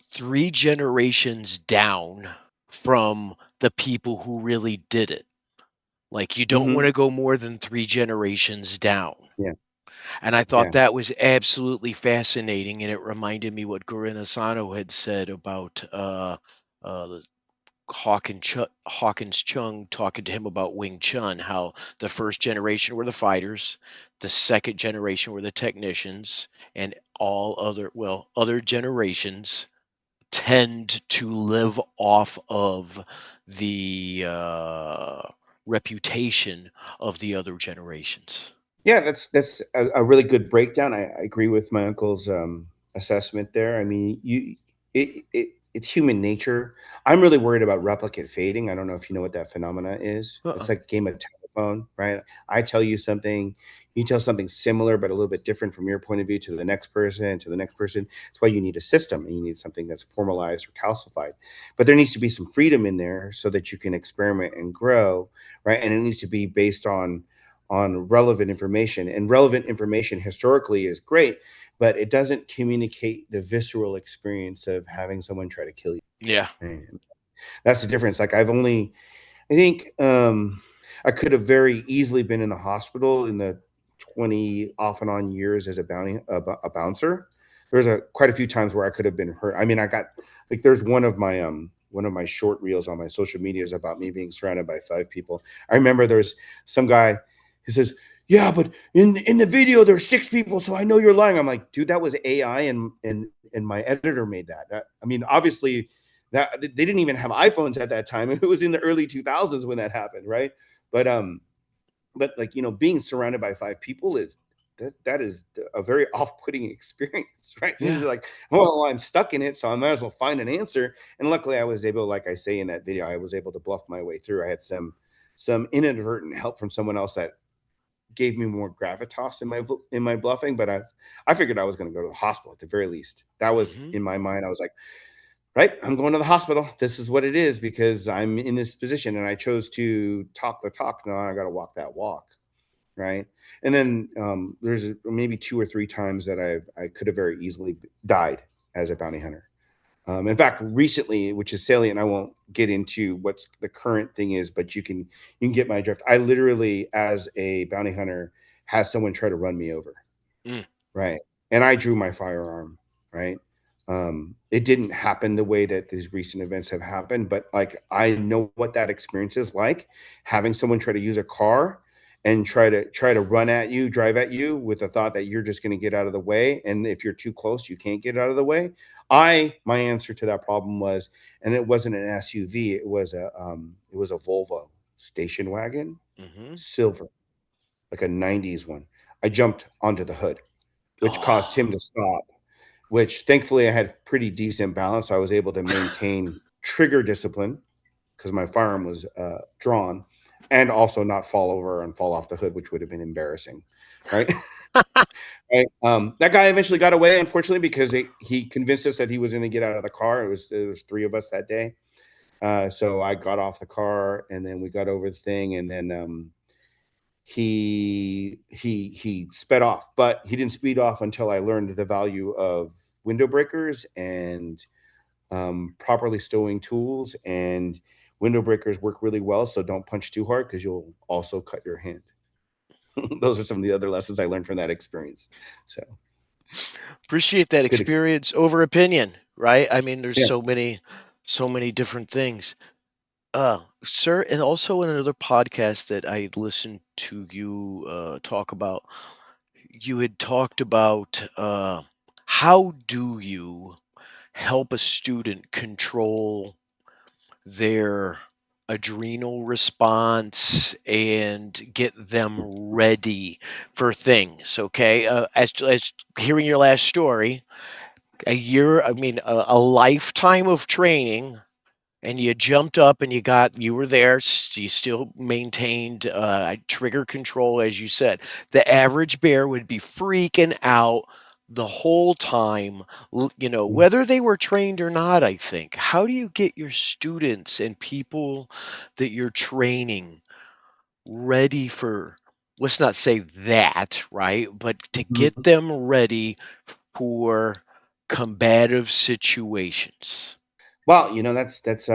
three generations down from the people who really did it. Like you don't want Mm-hmm. to go more than three generations down. Yeah, And I thought yeah, that was absolutely fascinating, and it reminded me what Gurren Asano had said about the Hawkins Chung talking to him about Wing Chun, how the first generation were the fighters, the second generation were the technicians, and all other generations tend to live off of the reputation of the other generations. yeah. That's a really good breakdown. I agree with my uncle's assessment there. I mean, it's human nature. I'm really worried about replicate fading. I don't know if you know what that phenomena is. It's Uh-uh. like a game of telephone, right? I tell you something, you tell something similar but a little bit different from your point of view to the next person, to the next person. That's why you need a system and you need something that's formalized or calcified. But there needs to be some freedom in there so that you can experiment and grow, right? And it needs to be based on relevant information. And relevant information historically is great, but it doesn't communicate the visceral experience of having someone try to kill you. Yeah. And that's the difference. Like I think I could have very easily been in the hospital in the 20 off and on years as a bouncer. There's a quite a few times where I could have been hurt. I mean, I got like there's one of my short reels on my social media is about me being surrounded by 5 people. I remember there's some guy who says, "Yeah, but in the video there's 6 people, so I know you're lying." I'm like, "Dude, that was AI and my editor made that." I mean, obviously that they didn't even have iPhones at that time. It was in the early 2000s when that happened, right? But but like being surrounded by 5 people is that is a very off-putting experience, right? And Yeah. you're like, well, I'm stuck in it, so I might as well find an answer. And luckily I was able, like I say in that video, I was able to bluff my way through. I had some inadvertent help from someone else that gave me more gravitas in my bluffing, but I figured I was going to go to the hospital at the very least. That was Hmm. in my mind. I was like, right, I'm going to the hospital. This is what it is because I'm in this position and I chose to talk the talk. Now I got to walk that walk, right? And then there's maybe 2 or 3 times that I could have very easily died as a bounty hunter. In fact, recently, which is salient, I won't get into what's the current thing is, but you can get my drift. I literally, as a bounty hunter, had someone try to run me over, Mm. right? And I drew my firearm, right? It didn't happen the way that these recent events have happened, but like I know what that experience is like, having someone try to use a car and try to run at you, drive at you with the thought that you're just going to get out of the way, and if you're too close, you can't get out of the way. My answer to that problem was, and it wasn't an SUV, it was a Volvo station wagon, Hmm. silver, like a 90s one. I jumped onto the hood, which caused Oh. him to stop, which thankfully I had pretty decent balance. So I was able to maintain trigger discipline because my firearm was drawn, and also not fall over and fall off the hood, which would have been embarrassing, right? Right. That guy eventually got away, unfortunately, because he convinced us that he was going to get out of the car. It was 3 of us that day. So I got off the car, and then we got over the thing, and then he sped off, but he didn't speed off until I learned the value of window breakers and properly stowing tools. And window breakers work really well, so don't punch too hard because you'll also cut your hand. Those are some of the other lessons I learned from that experience. So Appreciate that good experience. experience over opinion, right? I mean, there's Yeah. so many different things. Sir, and also in another podcast that I listened to you talk about, you had talked about how do you help a student control their adrenal response and get them ready for things. Okay, as hearing your last story, a year, I mean, a lifetime of training, and you jumped up and you were there, you still maintained trigger control, as you said. The average bear would be freaking out the whole time, whether they were trained or not. I think, how do you get your students and people that you're training ready for, let's not say that, right, but to get Mhm. them ready for combative situations? Well, that's it's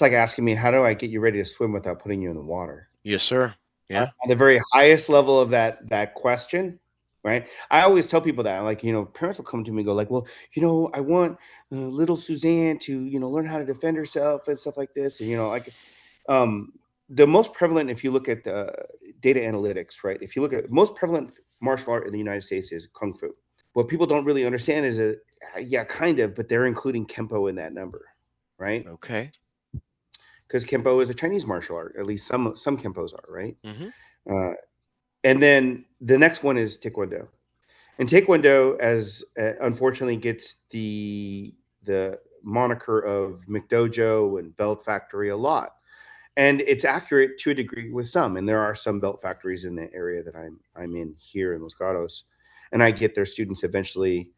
like asking me how do I get you ready to swim without putting you in the water. Yes, sir. Yeah. On the very highest level of that question, right? I always tell people that, like, parents will come to me and go like, well, I want little Suzanne to, learn how to defend herself and stuff like this. And, like, um, the most prevalent, if you look at data analytics, right? If you look at most prevalent martial art in the United States is Kung Fu. What people don't really understand is that, yeah, kind of, but they're including Kempo in that number, right? Okay. Because Kempo is a Chinese martial art. At least some Kempos are, right? Mhm. Uh, and then the next one is Taekwondo. And Taekwondo, as unfortunately, gets the moniker of McDojo and Belt Factory a lot, and it's accurate to a degree with some. And there are some belt factories in the area that I'm in here in Los Gatos, and I get their students eventually.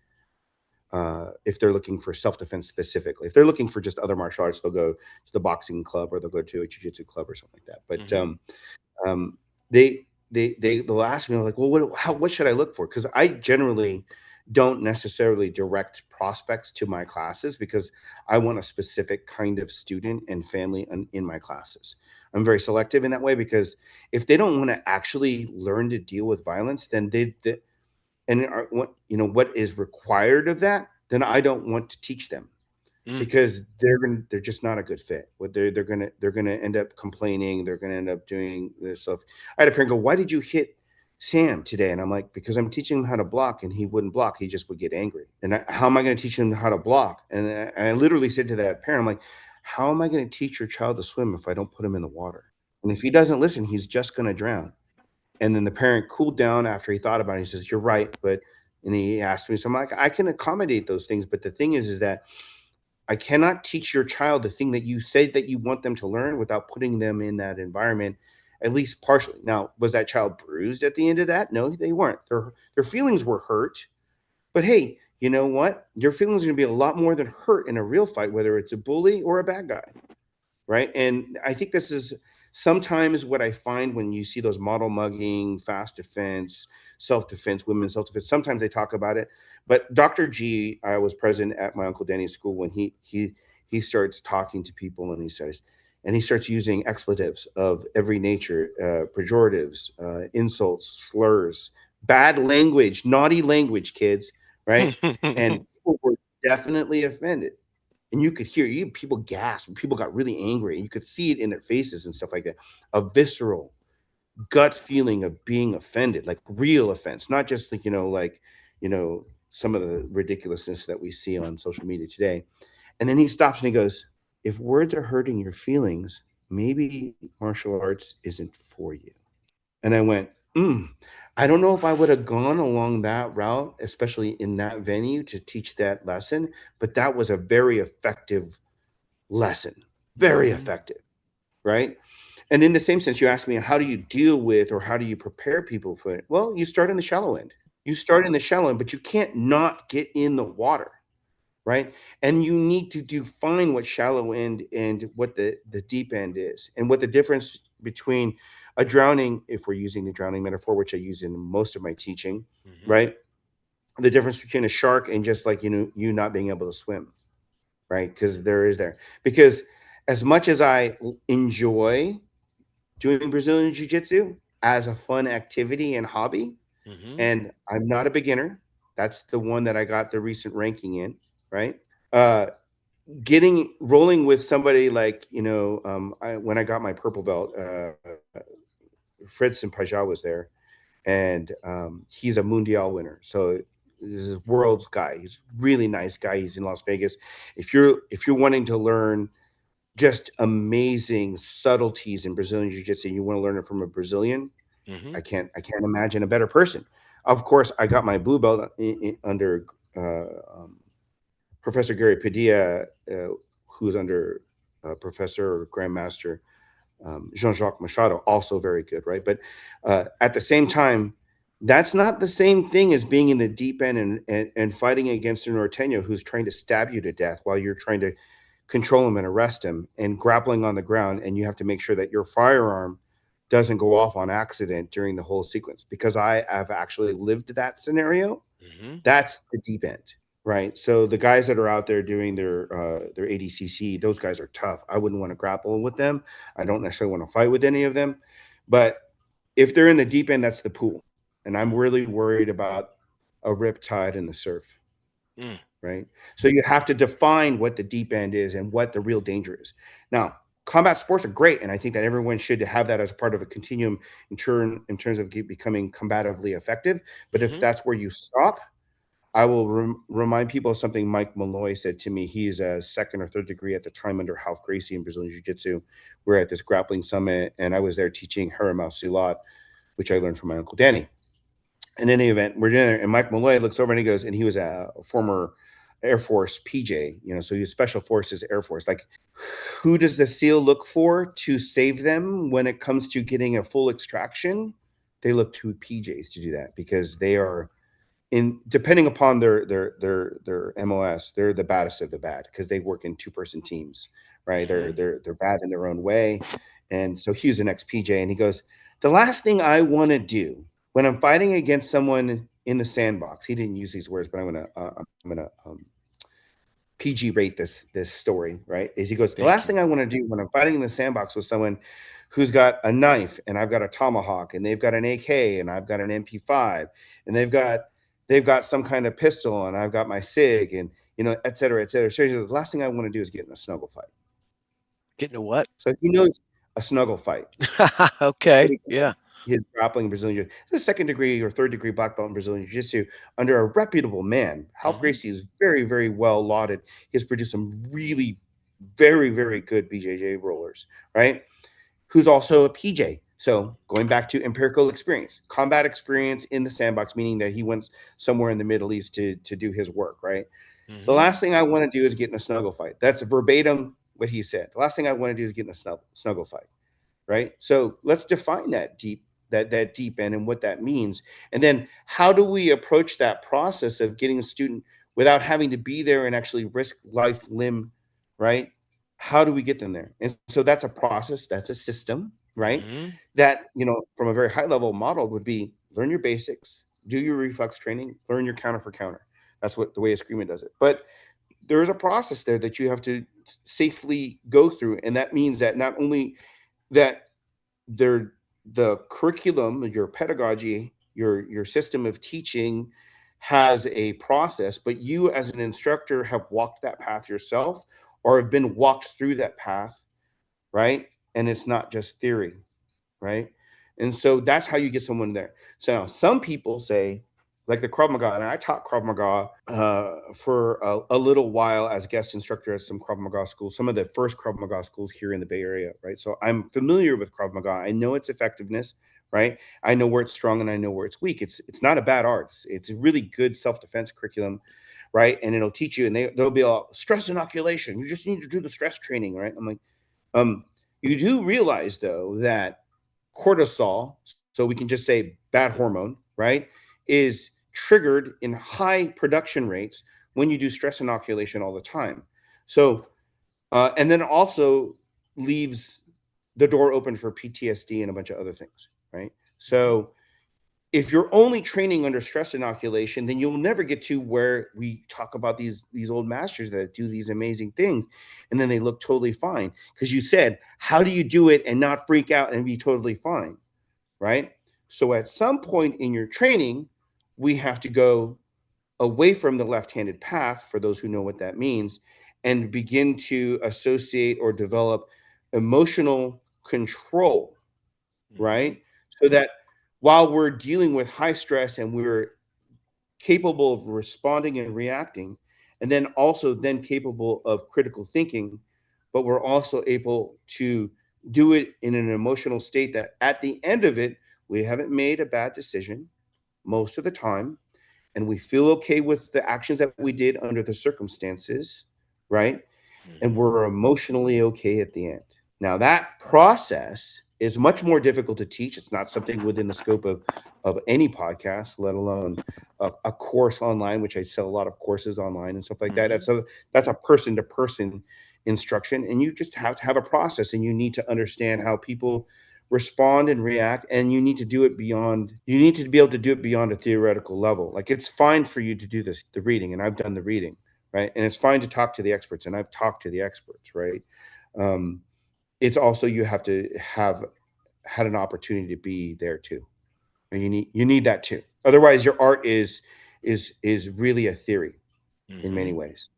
If they're looking for self-defense specifically, if they're looking for just other martial arts, they'll go to the boxing club or they'll go to a jiu-jitsu club or something like that. But Mhm. um, they'll ask me like, well, what should I look for? Because I generally don't necessarily direct prospects to my classes because I want a specific kind of student and family in my classes. I'm very selective in that way because if they don't want to actually learn to deal with violence, then they and are, what is required of that, then I don't want to teach them Mm. because they're just not a good fit. What they're gonna end up complaining. They're gonna end up doing this stuff. I had a parent go, "Why did you hit Sam today?" And I'm like, "Because I'm teaching him how to block, and he wouldn't block. He just would get angry. And how am I going to teach him how to block?" And I literally said to that parent, "I'm like, how am I going to teach your child to swim if I don't put him in the water? And if he doesn't listen, he's just going to drown." And then the parent cooled down after he thought about it. He says, "You're right," but and he asked me, so I'm like, "I can accommodate those things, but the thing is that I cannot teach your child the thing that you say that you want them to learn without putting them in that environment, at least partially." Now, was that child bruised at the end of that? No, they weren't. Their feelings were hurt, but hey, you know what? Your feelings are going to be a lot more than hurt in a real fight, whether it's a bully or a bad guy, right? And I think this is sometimes what I find when you see those model mugging, fast defense, self defense, women's self defense. Sometimes they talk about it, but Dr. G, I was present at my uncle Danny's school when he starts talking to people and he starts using expletives of every nature, pejoratives, insults, slurs, bad language, naughty language, kids, right? And people were definitely offended, and you could hear people gasp and people got really angry and you could see it in their faces and stuff like that. A visceral gut feeling of being offended, like real offense, not just like some of the ridiculousness that we see on social media today. And then he stops and he goes, "If words are hurting your feelings, maybe martial arts isn't for you." And I went, I don't know if I would have gone along that route, especially in that venue to teach that lesson, but that was a very effective lesson. Very Mhm. effective, right? And in the same sense, you ask me, how do you deal with or how do you prepare people for it? Well, you start in the shallow end. You start in the shallow end, but you can't not get in the water, right? And you need to define what shallow end and what the deep end is, and what the difference between a drowning, if we're using the drowning metaphor, which I use in most of my teaching, Mhm. right? The difference between a shark and just like you not being able to swim, right? Because there is there. Because as much as I enjoy doing Brazilian Jiu Jitsu as a fun activity and hobby, Mhm. and I'm not a beginner, that's the one that I got the recent ranking in, right? Uh, Getting rolling with somebody like when I got my purple belt, Fred Simpajal was there, and he's a Mundial winner. So this is world's guy. He's a really nice guy. He's in Las Vegas. If you're wanting to learn just amazing subtleties in Brazilian jiu-jitsu, you want to learn it from a Brazilian, Mhm. I can't imagine a better person. Of course, I got my blue belt under um, Professor Gary Padilla, who's under Professor or Grandmaster Jean-Jacques Machado, also very good, right? But at the same time, that's not the same thing as being in the deep end and fighting against a Norteño who's trying to stab you to death while you're trying to control him and arrest him and grappling on the ground. And you have to make sure that your firearm doesn't go off on accident during the whole sequence. Because I have actually lived that scenario. Mhm. That's the deep end, right? So the guys that are out there doing their ADCC, those guys are tough. I wouldn't want to grapple with them. I don't necessarily want to fight with any of them. But if they're in the deep end, that's the pool. And I'm really worried about a rip tide in the surf, Mm. right? So you have to define what the deep end is and what the real danger is. Now, combat sports are great, and I think that everyone should have that as part of a continuum in terms of becoming combatively effective. But if Mhm. that's where you stop, I will remind people of something Mike Malloy said to me. He's a second or third degree at the time under Ralph Gracie in Brazilian Jiu Jitsu. We're at this grappling summit, and I was there teaching Haramau Silat, which I learned from my uncle Danny. In any event, we're doing it, and Mike Malloy looks over and he goes, and he was a former Air Force PJ, so he's Special Forces Air Force. Like, who does the SEAL look for to save them when it comes to getting a full extraction? They look to PJs to do that because they are depending upon their MOS, they're the baddest of the bad because they work in two-person teams, right? Mhm. They're bad in their own way. And so he was an ex-PJ, and he goes, the last thing I want to do when I'm fighting against someone in the sandbox, he didn't use these words, but I'm gonna PG rate this story, right? Is he goes, the Thank last you. thing I want to do when I'm fighting in the sandbox with someone who's got a knife and I've got a tomahawk and they've got an AK and I've got an MP5 and they've got some kind of pistol and I've got my SIG and et cetera, et cetera. So the last thing I want to do is get in a snuggle fight. Getting a what? So he knows a snuggle fight. Okay, Taking yeah. his grappling Brazilian Jiu- He's a second degree or third degree black belt in Brazilian Jiu-Jitsu under a reputable man. Ralph Mhm. Gracie is very, very well lauded. He has produced some really very, very good BJJ rollers, right? Who's also a PJ. So going back to empirical experience, combat experience in the sandbox, meaning that he went somewhere in the Middle East to do his work, right? The Mhm. last thing I want to do is get in a snuggle fight. That's verbatim what he said. The last thing I want to do is get in a snuggle fight, right? So let's define that deep end and what that means. And then how do we approach that process of getting a student without having to be there and actually risk life, limb, right? How do we get them there? And so that's a process, that's a system, right? Mhm. That, from a very high level model would be learn your basics, do your reflex training, learn your counter for counter. That's what the way Eskrima does it. But there is a process there that you have to safely go through. And that means that not only that the curriculum, your pedagogy, your system of teaching has a process, but you as an instructor have walked that path yourself or have been walked through that path, right? And it's not just theory, right? And so that's how you get someone there. So now some people say, like the Krav Maga, and I taught Krav Maga for a little while as a guest instructor at some Krav Maga schools, some of the first Krav Maga schools here in the Bay Area, right? So I'm familiar with Krav Maga. I know its effectiveness, right? I know where it's strong and I know where it's weak. It's not a bad art. It's a really good self defense curriculum, right? And it'll teach you, and they'll be all stress inoculation. You just need to do the stress training, right? I'm like, um, you do realize though that cortisol, so we can just say bad hormone, right, is triggered in high production rates when you do stress inoculation all the time. So, and then also leaves the door open for PTSD and a bunch of other things, right? Mhm. So, if you're only training under stress inoculation, then you'll never get to where we talk about these old masters that do these amazing things, and then they look totally fine. Because you said, how do you do it and not freak out and be totally fine, right? So at some point in your training, we have to go away from the left-handed path for those who know what that means, and begin to associate or develop emotional control, Mhm. right? So that while we're dealing with high stress and we're capable of responding and reacting, and then also then capable of critical thinking, but we're also able to do it in an emotional state that at the end of it, we haven't made a bad decision most of the time, and we feel okay with the actions that we did under the circumstances, right? And Mhm. we're emotionally okay at the end. Now, that process is much more difficult to teach. It's not something within the scope of any podcast, let alone a course online, which I sell a lot of courses online and stuff like that. Mhm. That's a person to person instruction, and you just have to have a process, and you need to understand how people respond and react, and you need to do it beyond. You need to be able to do it beyond a theoretical level. Like it's fine for you to do the reading, and I've done the reading, right? And it's fine to talk to the experts, and I've talked to the experts, right? Um, it's also you have to have had an opportunity to be there too, and you need that too. Otherwise, your art is really a theory in many Mhm. ways,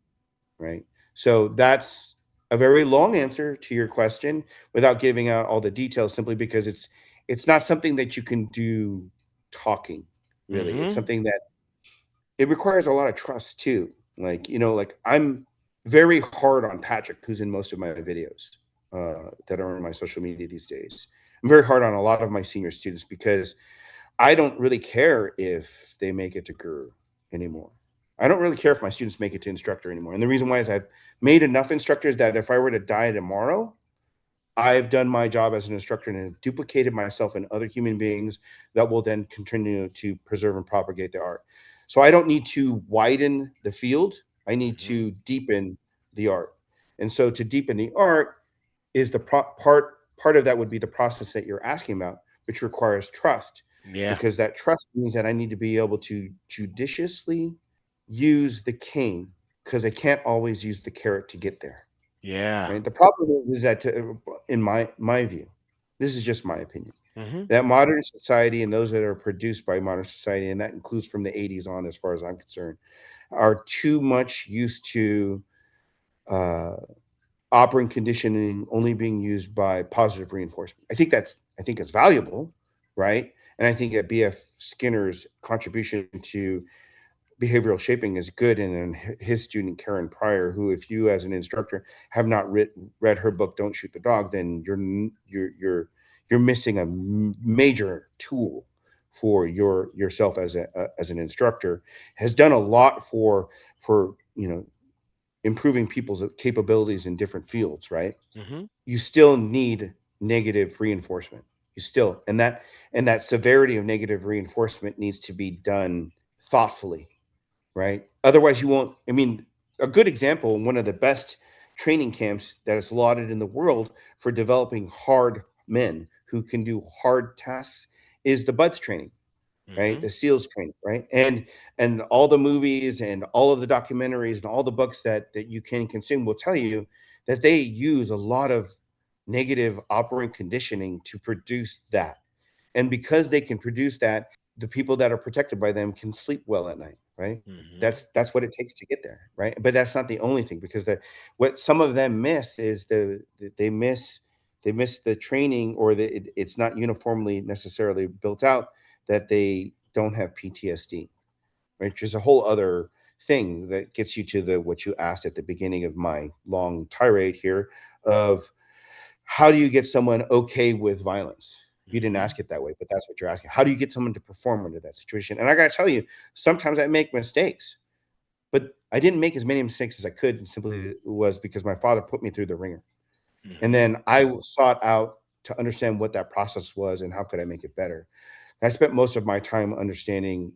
right? So that's a very long answer to your question without giving out all the details, simply because it's not something that you can do talking. Really, it's Mhm. something that it requires a lot of trust too. Like, like I'm very hard on Patrick, who's in most of my videos that are on my social media these days. I'm very hard on a lot of my senior students because I don't really care if they make it to Guru anymore. I don't really care if my students make it to instructor anymore. And the reason why is I've made enough instructors that if I were to die tomorrow, I've done my job as an instructor and have duplicated myself in other human beings that will then continue to preserve and propagate the art. So I don't need to widen the field. I need Hmm. to deepen the art. And so to deepen the art is part of that would be the process that you're asking about, which requires trust, Yeah. because that trust means that I need to be able to judiciously use the cane because I can't always use the carrot to get there. Yeah. Right. The problem is that, in my view, this is just my opinion, Hmm. that modern society and those that are produced by modern society, and that includes from the '80s on, as far as I'm concerned, are too much used to uh, operant conditioning only being used by positive reinforcement. I think it's valuable, right? And I think that BF Skinner's contribution to behavioral shaping is good. And then his student Karen Pryor, who, if you as an instructor have not read her book "Don't Shoot the Dog," then you're missing a major tool for yourself as an instructor. Has done a lot for improving people's capabilities in different fields, right? Hmm. You still need negative reinforcement. You still, and that severity of negative reinforcement needs to be done thoughtfully, right? Otherwise, you won't. I mean, a good example, one of the best training camps that is lauded in the world for developing hard men who can do hard tasks is the Buds training, right? Hmm. The SEALs training, right? And all the movies and all of the documentaries and all the books that you can consume will tell you that they use a lot of negative operant conditioning to produce that. And because they can produce that, the people that are protected by them can sleep well at night, right? Hmm. That's what it takes to get there, right? But that's not the only thing, because the what some of them miss is they miss the training, or it's not uniformly necessarily built out, that they don't have PTSD, right? Which is a whole other thing that gets you to the what you asked at the beginning of my long tirade here of how do you get someone okay with violence? You didn't Hmm. ask it that way, but that's what you're asking. How do you get someone to perform under that situation? And I got to tell you, sometimes I make mistakes, but I didn't make as many mistakes as I could. And simply was because my father put me through the ringer. And Hmm. then I sought out to understand what that process was and how could I make it better. I spent most of my time understanding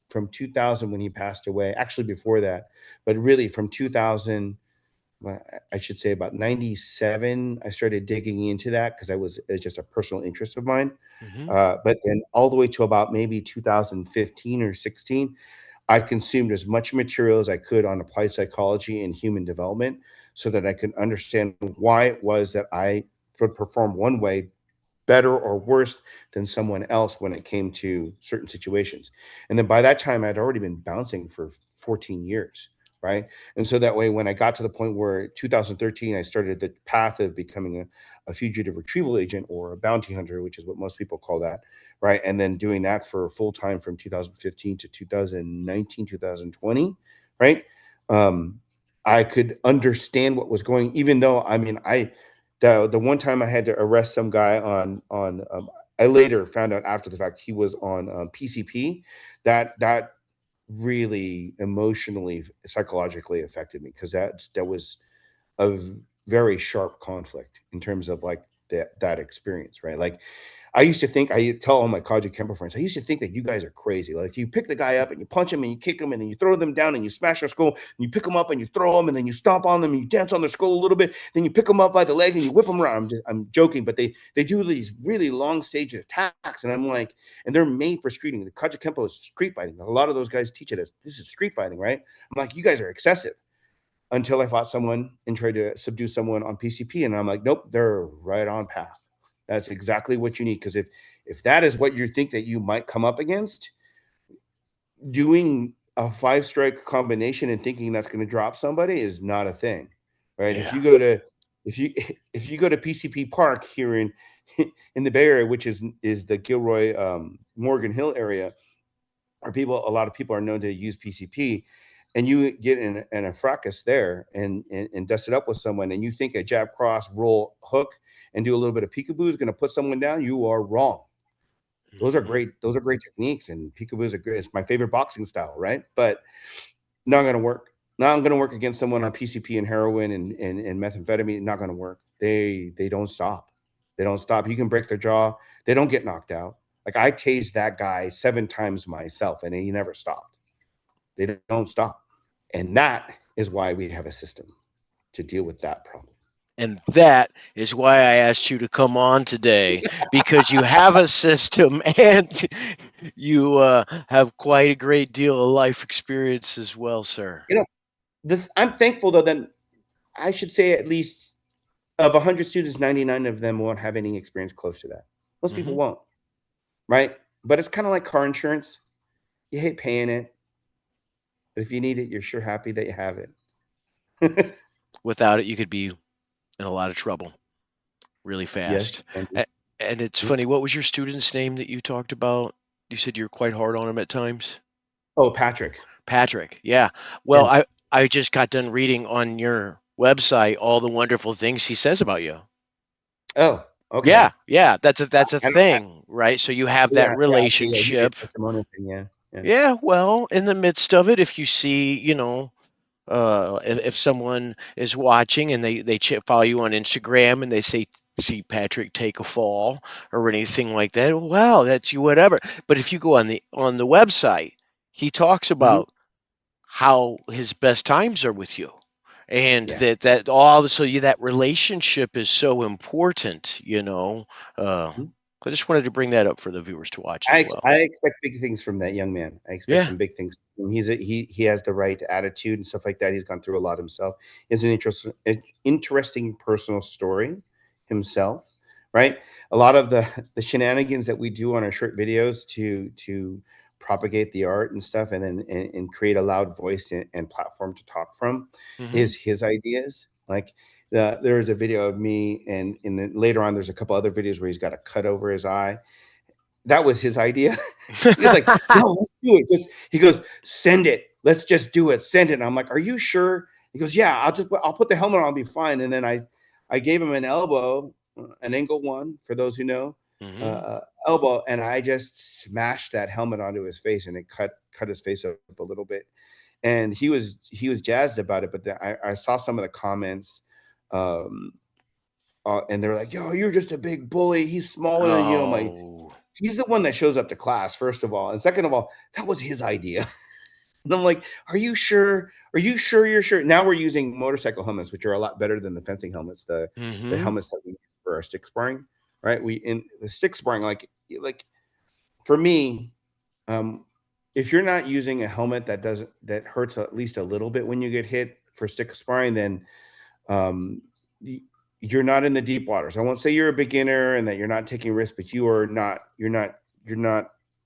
from 2000 when he passed away, actually before that, but really from 2000, well, I should say about 97, I started digging into that because it's just a personal interest of mine. Hmm. But then all the way to about maybe 2015 or 16, I consumed as much material as I could on applied psychology and human development so that I could understand why it was that I would perform one way better or worse than someone else when it came to certain situations. And then by that time, I'd already been bouncing for 14 years. Right. And so that way, when I got to the point where 2013, I started the path of becoming a fugitive retrieval agent or a bounty hunter, which is what most people call that. Right. And then doing that for full time from 2015 to 2019, 2020. Right. Um, I could understand what was going, even though, I mean, the one time I had to arrest some guy on I later found out after the fact he was on PCP. That really emotionally, psychologically affected me because that was a very sharp conflict in terms of like that experience, right? Like I used to think, I tell all my Kaji Kempo friends, I used to think that you guys are crazy. Like you pick the guy up and you punch him and you kick him and then you throw them down and you smash their skull and you pick them up and you throw them and then you stomp on them and you dance on their skull a little bit. Then you pick them up by the leg and you whip them around. I'm joking, but they do these really long stage attacks. And I'm like, and they're made for streeting. The Kaji Kempo is street fighting. A lot of those guys teach it as this is street fighting, right? I'm like, you guys are excessive, until I fought someone and tried to subdue someone on PCP, and I'm like, nope, they're right on path. That's exactly what you need. Because if that is what you think that you might come up against, doing a five strike combination and thinking that's going to drop somebody is not a thing, right? Yeah. If you if you go to PCP Park here in the Bay Area, which is the Gilroy Morgan Hill area, a lot of people are known to use PCP, and you get in a fracas there and dust it up with someone, and you think a jab cross roll hook and do a little bit of peekaboo is going to put someone down, you are wrong. Those are Hmm. great. Those are great techniques, and peekaboos are great. It's my favorite boxing style, right? But Not going to work. Not going to work against someone on PCP and heroin and methamphetamine. Not going to work. They don't stop. They don't stop. You can break their jaw. They don't get knocked out. Like I tased that guy 7 times myself, and he never stopped. They don't stop, and that is why we have a system to deal with that problem. And that is why I asked you to come on today, because you have a system and you have quite a great deal of life experience as well, sir. You know, I'm thankful though that I should say at least of 100 students, 99 of them won't have any experience close to that. Most people Hmm. won't, right? But it's kind of like car insurance. You hate paying it, but if you need it, you're sure happy that you have it. Without it, you could be in a lot of trouble really Yes, fast. you can be. A- And it's Mhm. funny, what was your student's name that you talked about? You said you're quite hard on him at times? Oh, Patrick. Patrick. Yeah. Yeah. Well, I just got done reading on your website all the wonderful things he says about you. Oh, Yeah, okay. yeah, that's a I don't, thing, right? So you have that yeah, yeah, okay, yeah. He did relationship. testimonial thing. Yeah, yeah. Yeah, well, in the midst of it, if you see, if someone is watching and they follow you on Instagram and they see Patrick take a fall or anything like that, wow, that's you, whatever. But if you go on the website, he talks Hmm. about how his best times are with you, and Yeah. that all so you that relationship is so important. uh, Mhm. I just wanted to bring that up for the viewers to watch as well. I expect big things from that young man. I expect Yeah. some big things. And he has the right attitude and stuff like that. He's gone through a lot himself. He has an interesting personal story himself, right? A lot of the shenanigans that we do on our short videos to propagate the art and stuff, and then and create a loud voice and platform to talk from, Hmm. is his ideas. Like there's a video of me, and then later on, there's a couple other videos where he's got a cut over his eye. That was his idea. He was like, "No, let's do it." Just he goes, "Send it. Let's just do it. Send it." And I'm like, "Are you sure?" He goes, "Yeah, I'll put the helmet on. I'll be fine." And then I gave him an elbow, an angle one for those who know, Hmm. elbow, and I just smashed that helmet onto his face, and it cut his face up a little bit. And he was jazzed about it. But then I saw some of the comments. Um, and they're like, "Yo, you're just a big bully. He's smaller than my." Oh. He's the one that shows up to class, first of all, and second of all, that was his idea. And I'm like, "Are you sure? Are you sure you're sure?" Now we're using motorcycle helmets, which are a lot better than the fencing helmets, the Hmm. helmets that we use for our stick sparring, right? We in the stick sparring, like for me, um, if you're not using a helmet that hurts at least a little bit when you get hit for stick sparring, then um, you're not in the deep waters. I won't say you're a beginner and that you're not taking risks, but you're not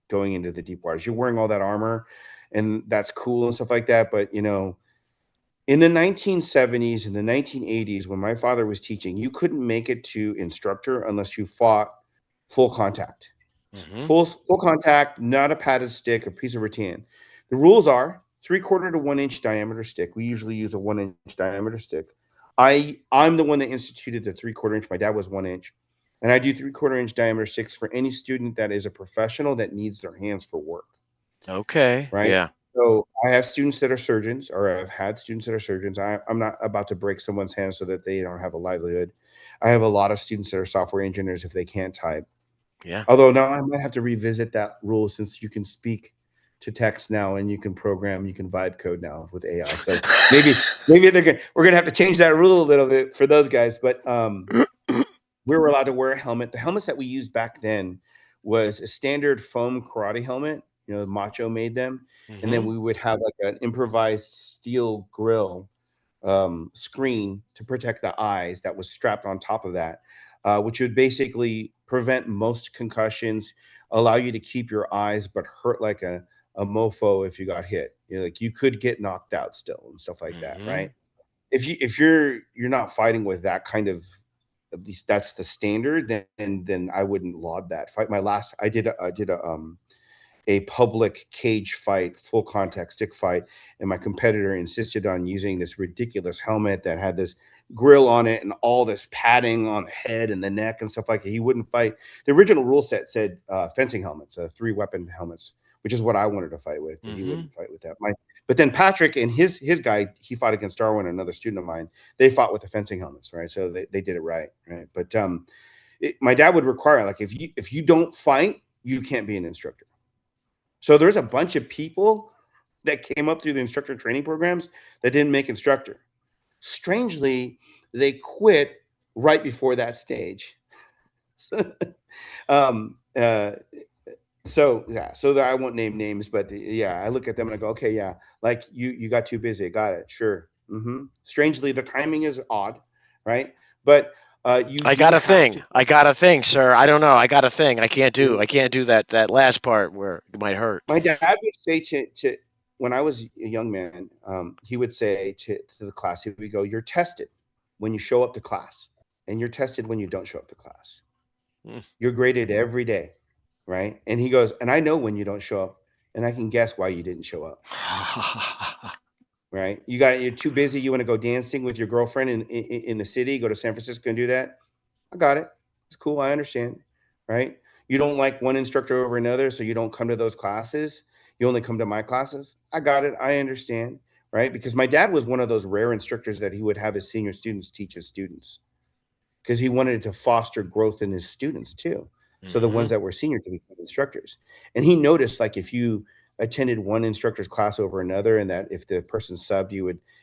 going into the deep waters. You're wearing all that armor, and that's cool and stuff like that. But in the 1970s and the 1980s, when my father was teaching, you couldn't make it to instructor unless you fought full contact. Hmm. Full contact, not a padded stick or piece of rattan. The rules are 3/4 to 1 inch diameter stick. We usually use a 1 inch diameter stick. I'm the one that instituted the 3/4 inch. My dad was 1 inch. And I do 3/4 inch diameter sticks for any student that is a professional that needs their hands for work, Okay. right? Yeah. So I have students that are surgeons, or I've had students that are surgeons. I'm not about to break someone's hands so that they don't have a livelihood. I have a lot of students that are software engineers if they can't type. Yeah. Although now I might have to revisit that rule since you can speak to text now and you can program, you can vibe code now with AI. So maybe we're gonna have to change that rule a little bit for those guys. But we were allowed to wear a helmet. The helmets that we used back then was a standard foam karate helmet. Macho made them, and then Hmm. we would have like an improvised steel grill screen to protect the eyes that was strapped on top of that, which would basically prevent most concussions, allow you to keep your eyes, but hurt like a mofo if you got hit. Like you could get knocked out still and stuff like that, Hmm. right? If you're not fighting with that kind of, at least that's the standard, then I wouldn't laud that fight. My last, I did a public cage fight, full contact stick fight, and my competitor insisted on using this ridiculous helmet that had this grill on it and all this padding on the head and the neck and stuff like that. He wouldn't fight. The original rule set said fencing helmets, 3 weapon helmets, which is what I wanted to fight with, but he Mm-hmm. wouldn't fight with that. But then Patrick and his guy, he fought against Darwin, another student of mine. They fought with the fencing helmets, right? So they did it right. But my dad would require, like, if you don't fight, you can't be an instructor. So there's a bunch of people that came up through the instructor training programs that didn't make instructor. Strangely, they quit right before that stage. um, uh, so yeah, so that I won't name names, but yeah, I look at them and I go, okay, yeah, like you got too busy. Got it, sure. Strangely, the timing is odd, right? But you I do got a have thing. to. I got a thing, sir. I don't know. I got a thing. You I can't do that last part where it might hurt. My dad would say to when I was a young man, he would say to the class, he would go, "You're tested when you show up to class, and you're tested when you don't show up to class. Mm. You're graded every day, right?" And he goes, "And I know when you don't show up, and I can guess why you didn't show up." Right? You're too busy. You want to go dancing with your girlfriend in the city, go to San Francisco and do that. I got it. It's cool. I understand. Right? You don't like one instructor over another, so you don't come to those classes. You only come to my classes. I got it. I understand. Right? Because my dad was one of those rare instructors that he would have his senior students teach his students because he wanted to foster growth in his students too. So the Mm-hmm. ones that were senior to become instructors. And he noticed, like, if you attended one instructor's class over another, and that if the person subbed,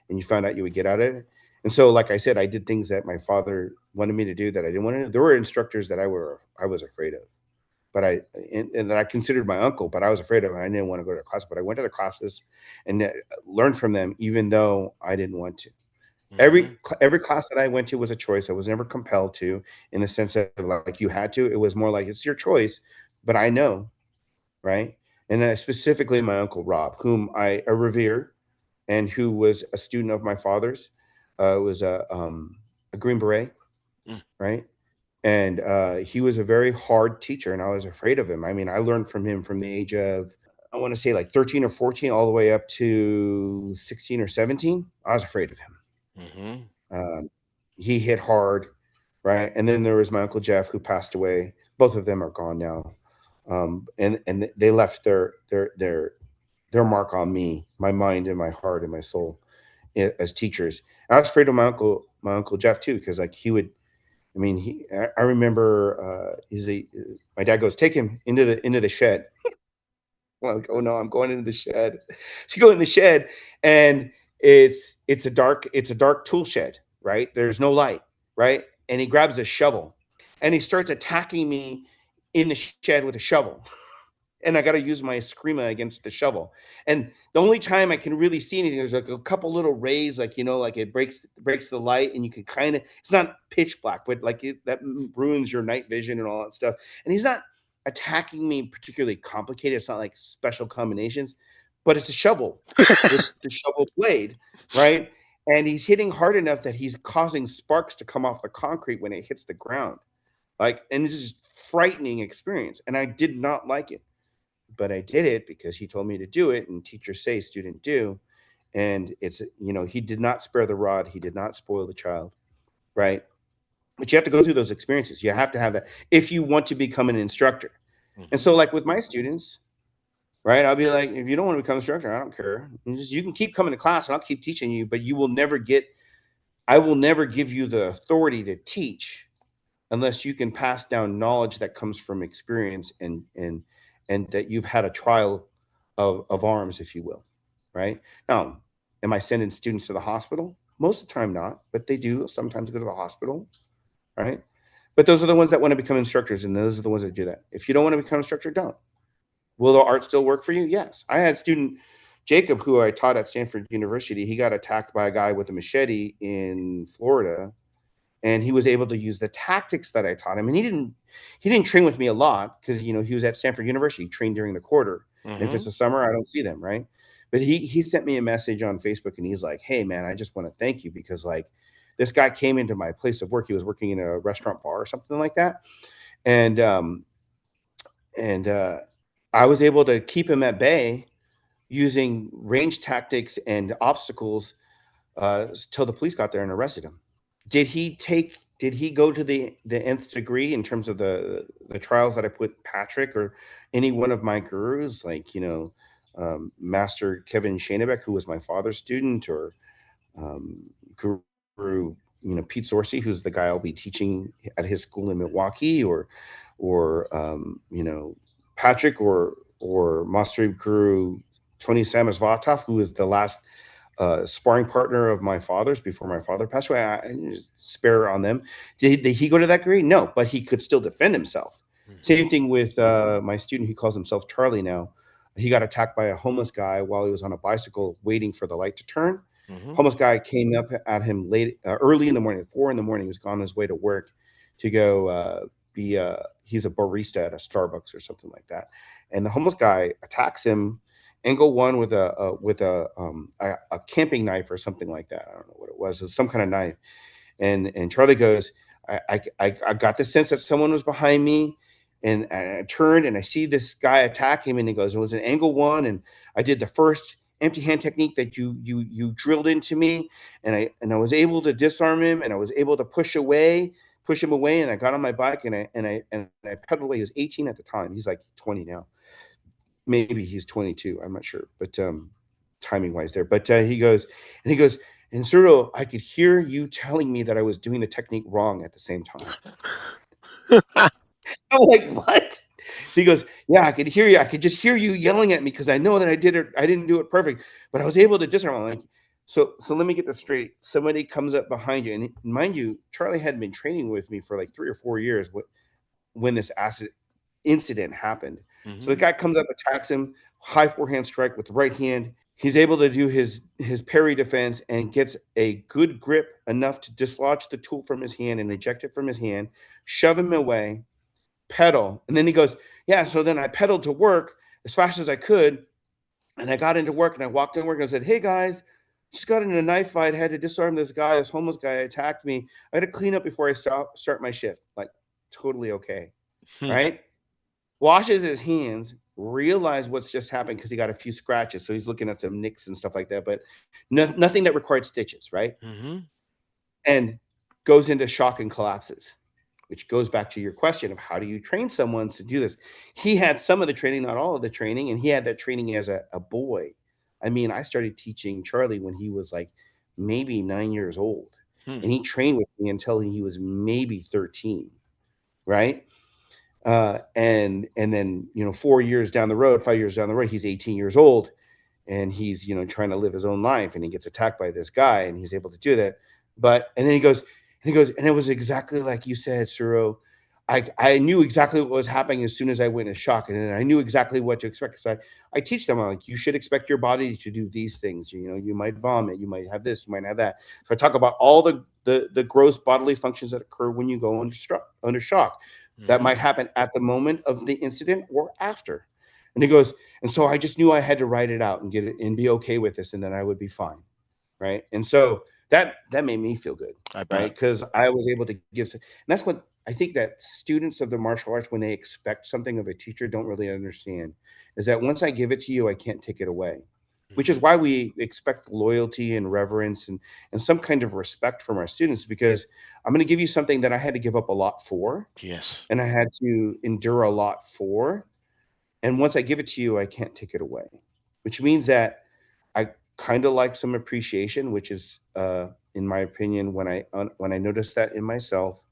and you found out, you would get out of it. And so, like I said, I did things that my father wanted me to do that I didn't want to do. There were instructors that I was afraid of, but and that I considered my uncle, but I was afraid of. I didn't want to go to class, but I went to the classes and learned from them, even though I didn't want to. Mm-hmm. Every class that I went to was a choice. I was never compelled to, in the sense of like you had to. It was more like it's your choice, but I know, right? And specifically my uncle Rob, whom I revere, and who was a student of my father's, was a Green Beret, Mm. right? And he was a very hard teacher, and I was afraid of him. I mean, I learned from him from the age of, I want to say, like 13 or 14, all the way up to 16 or 17. I was afraid of him. Mm-hmm. Um, he hit hard, right? And then there was my uncle Jeff, who passed away. Both of them are gone now, and they left their mark on me, my mind, and my heart, and my soul as teachers. And I was afraid of my uncle Jeff too, because like he would. I mean, I remember my dad goes, take him into the shed. I'm like, oh no, I'm going into the shed. So you go in the shed, and it's a dark tool shed, right? There's no light, right? And he grabs a shovel, and he starts attacking me in the shed with a shovel. And I got to use my Eskrima against the shovel. And the only time I can really see anything, there's like a couple little rays, like, like it breaks the light, and you can kind of, it's not pitch black, but like that ruins your night vision and all that stuff. And he's not attacking me particularly complicated. It's not like special combinations, but it's a shovel with the shovel blade, right? And he's hitting hard enough that he's causing sparks to come off the concrete when it hits the ground. Like, and this is frightening experience. And I did not like it, but I did it because he told me to do it, and teachers say student do. And it's, he did not spare the rod. He did not spoil the child. Right. But you have to go through those experiences. You have to have that if you want to become an instructor. And Mm-hmm. so, like with my students, right, I'll be like, if you don't want to become an instructor, I don't care. You can keep coming to class and I'll keep teaching you, but I will never give you the authority to teach unless you can pass down knowledge that comes from experience, and that you've had a trial of arms, if you will. Right now, am I sending students to the hospital? Most of the time not, but they do sometimes go to the hospital, right? But those are the ones that want to become instructors, and those are the ones that do that. If you don't want to become an instructor, don't. Will the art still work for you? Yes. I had student Jacob, who I taught at Stanford University. He got attacked by a guy with a machete in Florida, and he was able to use the tactics that I taught him. And he didn't train with me a lot because he was at Stanford University. He trained during the quarter, and if Mm-hmm. it's the summer, I don't see them, right? But he sent me a message on Facebook, and he's like, "Hey man, I just want to thank you because like this guy came into my place of work. He was working in a restaurant bar or something like that, and I was able to keep him at bay using range tactics and obstacles till the police got there and arrested him. Did he take did he go to the nth degree in terms of the trials that I put Patrick or any one of my gurus, like Master Kevin Shanebeck, who was my father's student, or Guru, Pete Sorcy, who's the guy I'll be teaching at his school in Milwaukee, or Patrick, or Master Guru Tony Samosvatov, who was the last sparring partner of my father's before my father passed away. I spare on them. Did he go to that degree? No, but he could still defend himself. Mhm. Same thing with my student. He calls himself Charlie now. He got attacked by a homeless guy while he was on a bicycle waiting for the light to turn. Mhm. Homeless guy came up at him early in the morning, 4 in the morning. He was on his way to work to go be. He's a barista at a Starbucks or something like that, and the homeless guy attacks him. Angle one with a camping knife or something like that. I don't know what it was. It was some kind of knife. And Charlie goes, I got the sense that someone was behind me, and I turned and I see this guy attack him, and he goes, it was an angle one, and I did the first empty hand technique that you drilled into me, and I was able to disarm him, and I was able to push him away, and I got on my bike, and I pedaled away. He was 18 at the time. He's like 20 now. Maybe he's 22. I'm not sure, but timing wise there. But he goes, and Suro, I could hear you telling me that I was doing the technique wrong at the same time. I'm like, what? He goes, yeah, I could hear you. I could just hear you yelling at me because I know that I did it. I didn't do it perfect, but I was able to disarm. I'm like, so let me get this straight. Somebody comes up behind you, and mind you, Charlie had been training with me for like 3 or 4 years when this acid incident happened. So the Mhm. guy comes up, attacks him, high forehand strike with the right hand. He's able to do his parry defense and gets a good grip enough to dislodge the tool from his hand and eject it from his hand, shove him away, pedal. And then he goes, yeah, so then I pedaled to work as fast as I could. And I got into work and I walked in work and I said, hey guys, just got in a knife fight. I had to disarm this guy, this homeless guy attacked me. I had to clean up before I start my shift. Like, totally okay. Hmm. Right? Washes his hands, realize what's just happened because he got a few scratches. So he's looking at some nicks and stuff like that, but nothing that required stitches, right? Mhm. And goes into shock and collapses, which goes back to your question of how do you train someone to do this? He had some of the training, not all of the training, and he had that training as a boy. I mean, I started teaching Charlie when he was like maybe 9 years old, Hmm. and he trained with me until he was maybe 13, right? And then 4 years down the road, 5 years down the road, he's 18 years old, and he's trying to live his own life, and he gets attacked by this guy, and he's able to do that. But and then he goes, and it was exactly like you said, Suro. I knew exactly what was happening as soon as I went in shock, and then I knew exactly what to expect. So I teach them, I'm like, you should expect your body to do these things. You might vomit, you might have this, you might have that. So I talk about all the gross bodily functions that occur when you go under shock. That might Mhm. happen at the moment of the incident or after. And he goes, and so I just knew I had to write it out and get it and be okay with this, and then I would be fine, right? And so that made me feel good, I right? bet. Because I was able to give, and that's what I think that students of the martial arts, when they expect something of a teacher, don't really understand, is that once I give it to you, I can't take it away. Which is Mhm. why we expect loyalty and reverence and some kind of respect from our students, because I'm going to give you something that I had to give up a lot for, Yes. and I had to endure a lot for, and once I give it to you, I can't take it away, which means that I kind of like some appreciation, which is, in my opinion, when I notice that in myself,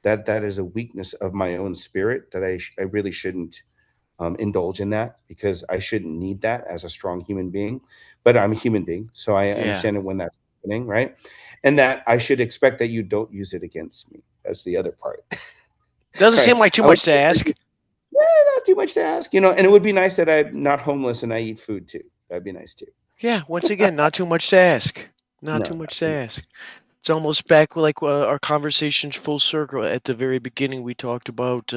that is a weakness of my own spirit that I really shouldn't indulge in that, because I shouldn't need that as a strong human being. But I'm a human being, so I Yeah. understand it when that's happening, right? And that I should expect that you don't use it against me. That's the other part, Doesn't right? seem like too I would much to ask. not too much to ask. And it would be nice that I'm not homeless and I eat food too. That'd be nice too. Yeah, once again, not too much to ask. Not too No, much to absolutely. ask. It's almost back like our conversations full circle. At the very beginning, we talked about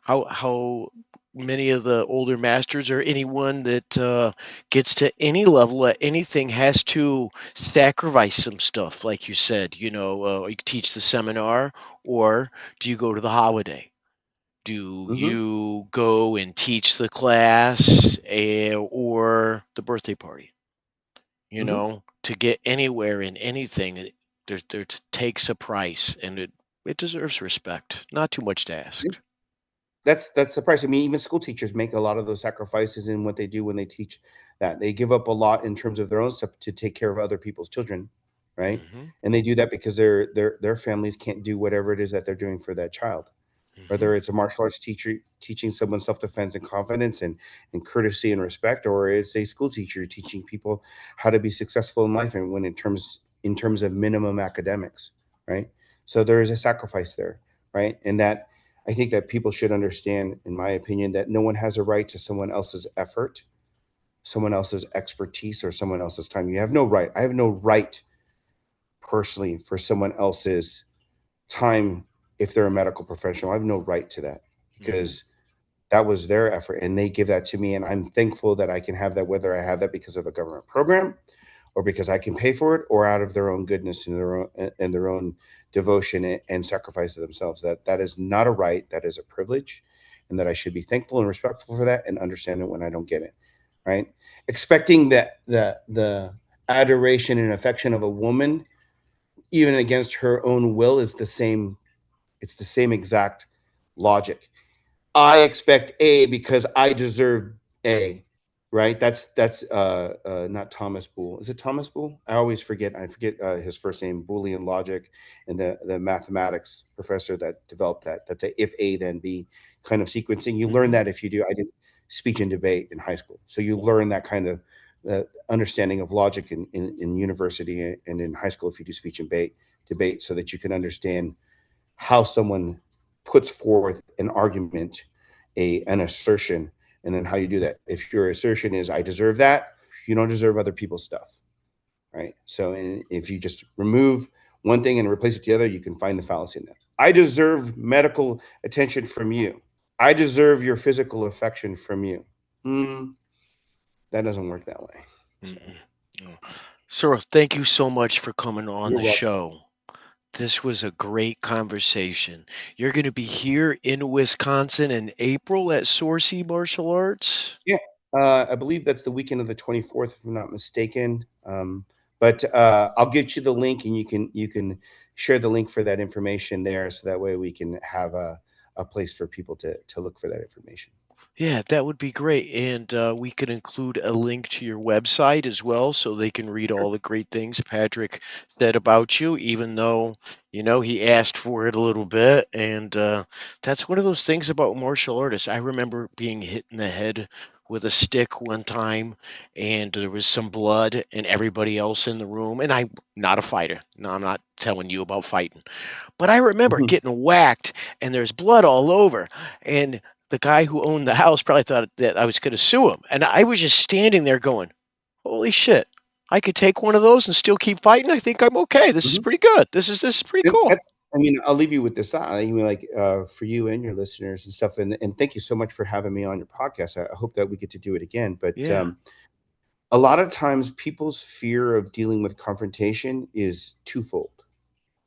how many of the older masters or anyone that gets to any level at anything has to sacrifice some stuff. Like you said, you teach the seminar, or do you go to the holiday? Do Hmm. you go and teach the class, or the birthday party? Hmm. To get anywhere in anything, there takes a price, and It deserves respect. Not too much to Yeah. ask. That's the price. I mean, even school teachers make a lot of those sacrifices in what they do when they teach that. They give up a lot in terms of their own stuff to take care of other people's children, right? Hmm. And they do that because their families can't do whatever it is that they're doing for that child. Hmm. Whether it's a martial arts teacher teaching someone self-defense and confidence and courtesy and respect, or it's a school teacher teaching people how to be successful in life and when in terms of minimum academics, right? So there is a sacrifice there, right? And that I think that people should understand, in my opinion, that no one has a right to someone else's effort, someone else's expertise, or someone else's time. You have no right. I have no right personally for someone else's time if they're a medical professional. I have no right to that Hmm. because that was their effort and they give that to me. And I'm thankful that I can have that, whether I have that because of a government program or because I can pay for it or out of their own goodness and their own devotion and sacrifice of themselves. That is not a right. That is a privilege. And that I should be thankful and respectful for that and understand it when I don't get it. Right. Expecting that the adoration and affection of a woman, even against her own will, is the same. It's the same exact logic. I expect A because I deserve A, right? That's not Thomas Boole. Is it Thomas Boole? I always forget. I forget his first name. Boolean logic, and the mathematics professor that developed that. That's a if A then B kind of sequencing. You learn Hmm. that if you do. I did speech and debate in high school, so you learn that kind of understanding of logic in university and in high school if you do speech and debate, so that you can understand how someone puts forth an argument, an assertion, and then how you do that. If your assertion is I deserve that, you don't deserve other people's stuff, right? So if you just remove one thing and replace it with the other, you can find the fallacy in that. I deserve medical attention from you. I deserve your physical affection from you. Mm, that doesn't work that way. So Mm-mm. Sir, thank you so much for coming on you're the welcome. show. This was a great conversation. You're going to be here in Wisconsin in April at Sourcey Martial Arts. Yeah, I believe that's the weekend of the 24th, if I'm not mistaken. But I'll get you the link, and you can share the link for that information there, so that way we can have a place for people to look for that information. Yeah, that would be great. And we could include a link to your website as well so they can read Sure. all the great things Patrick said about you, even though, he asked for it a little bit. And that's one of those things about martial artists. I remember being hit in the head with a stick one time, and there was some blood, and everybody else in the room. And I'm not a fighter. No, I'm not telling you about fighting. But I remember Mhm. getting whacked and there's blood all over. And the guy who owned the house probably thought that I was going to sue him. And I was just standing there going, holy shit. I could take one of those and still keep fighting. I think I'm okay. This is Mhm. pretty good. This is pretty And cool. that's, I mean, I'll leave you with this thought. I mean, like for you and your listeners and stuff. And thank you so much for having me on your podcast. I hope that we get to do it again. But Yeah. a lot of times, people's fear of dealing with confrontation is twofold.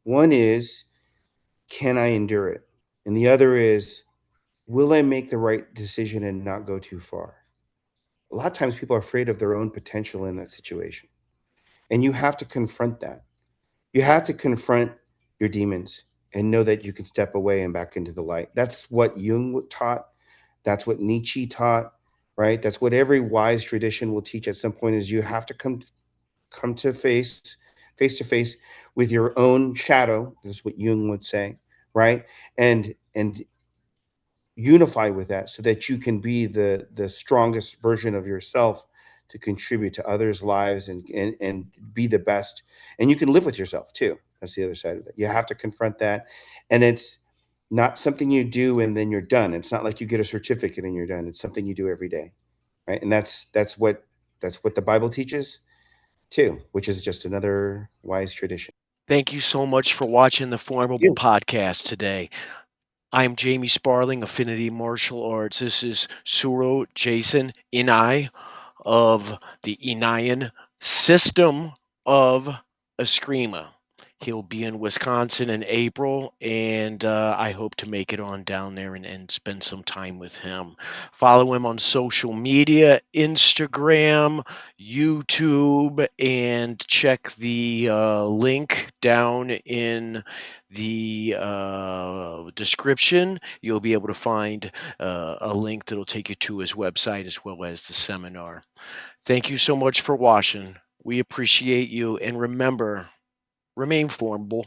One is, can I endure it? And the other is, will I make the right decision and not go too far? A lot of times people are afraid of their own potential in that situation. And you have to confront that. You have to confront your demons and know that you can step away and back into the light. That's what Jung taught. That's what Nietzsche taught, right? That's what every wise tradition will teach at some point is you have to come to face to face with your own shadow. This is what Jung would say, right? And unify with that so that you can be the strongest version of yourself to contribute to others' lives and be the best. And you can live with yourself too. That's the other side of it. You have to confront that. And it's not something you do and then you're done. It's not like you get a certificate and you're done. It's something you do every day. Right. And that's what the Bible teaches too, which is just another wise tradition. Thank you so much for watching the FormABLE You. Podcast today. I'm Jamie Sparling, Affinity Martial Arts. This is Suro Jason Inay of the Inayan system of Eskrima. He'll be in Wisconsin in April, and I hope to make it on down there and spend some time with him. Follow him on social media, Instagram, YouTube, and check the link down in the description. You'll be able to find a link that'll take you to his website as well as the seminar. Thank you so much for watching. We appreciate you, and remember, remain formable.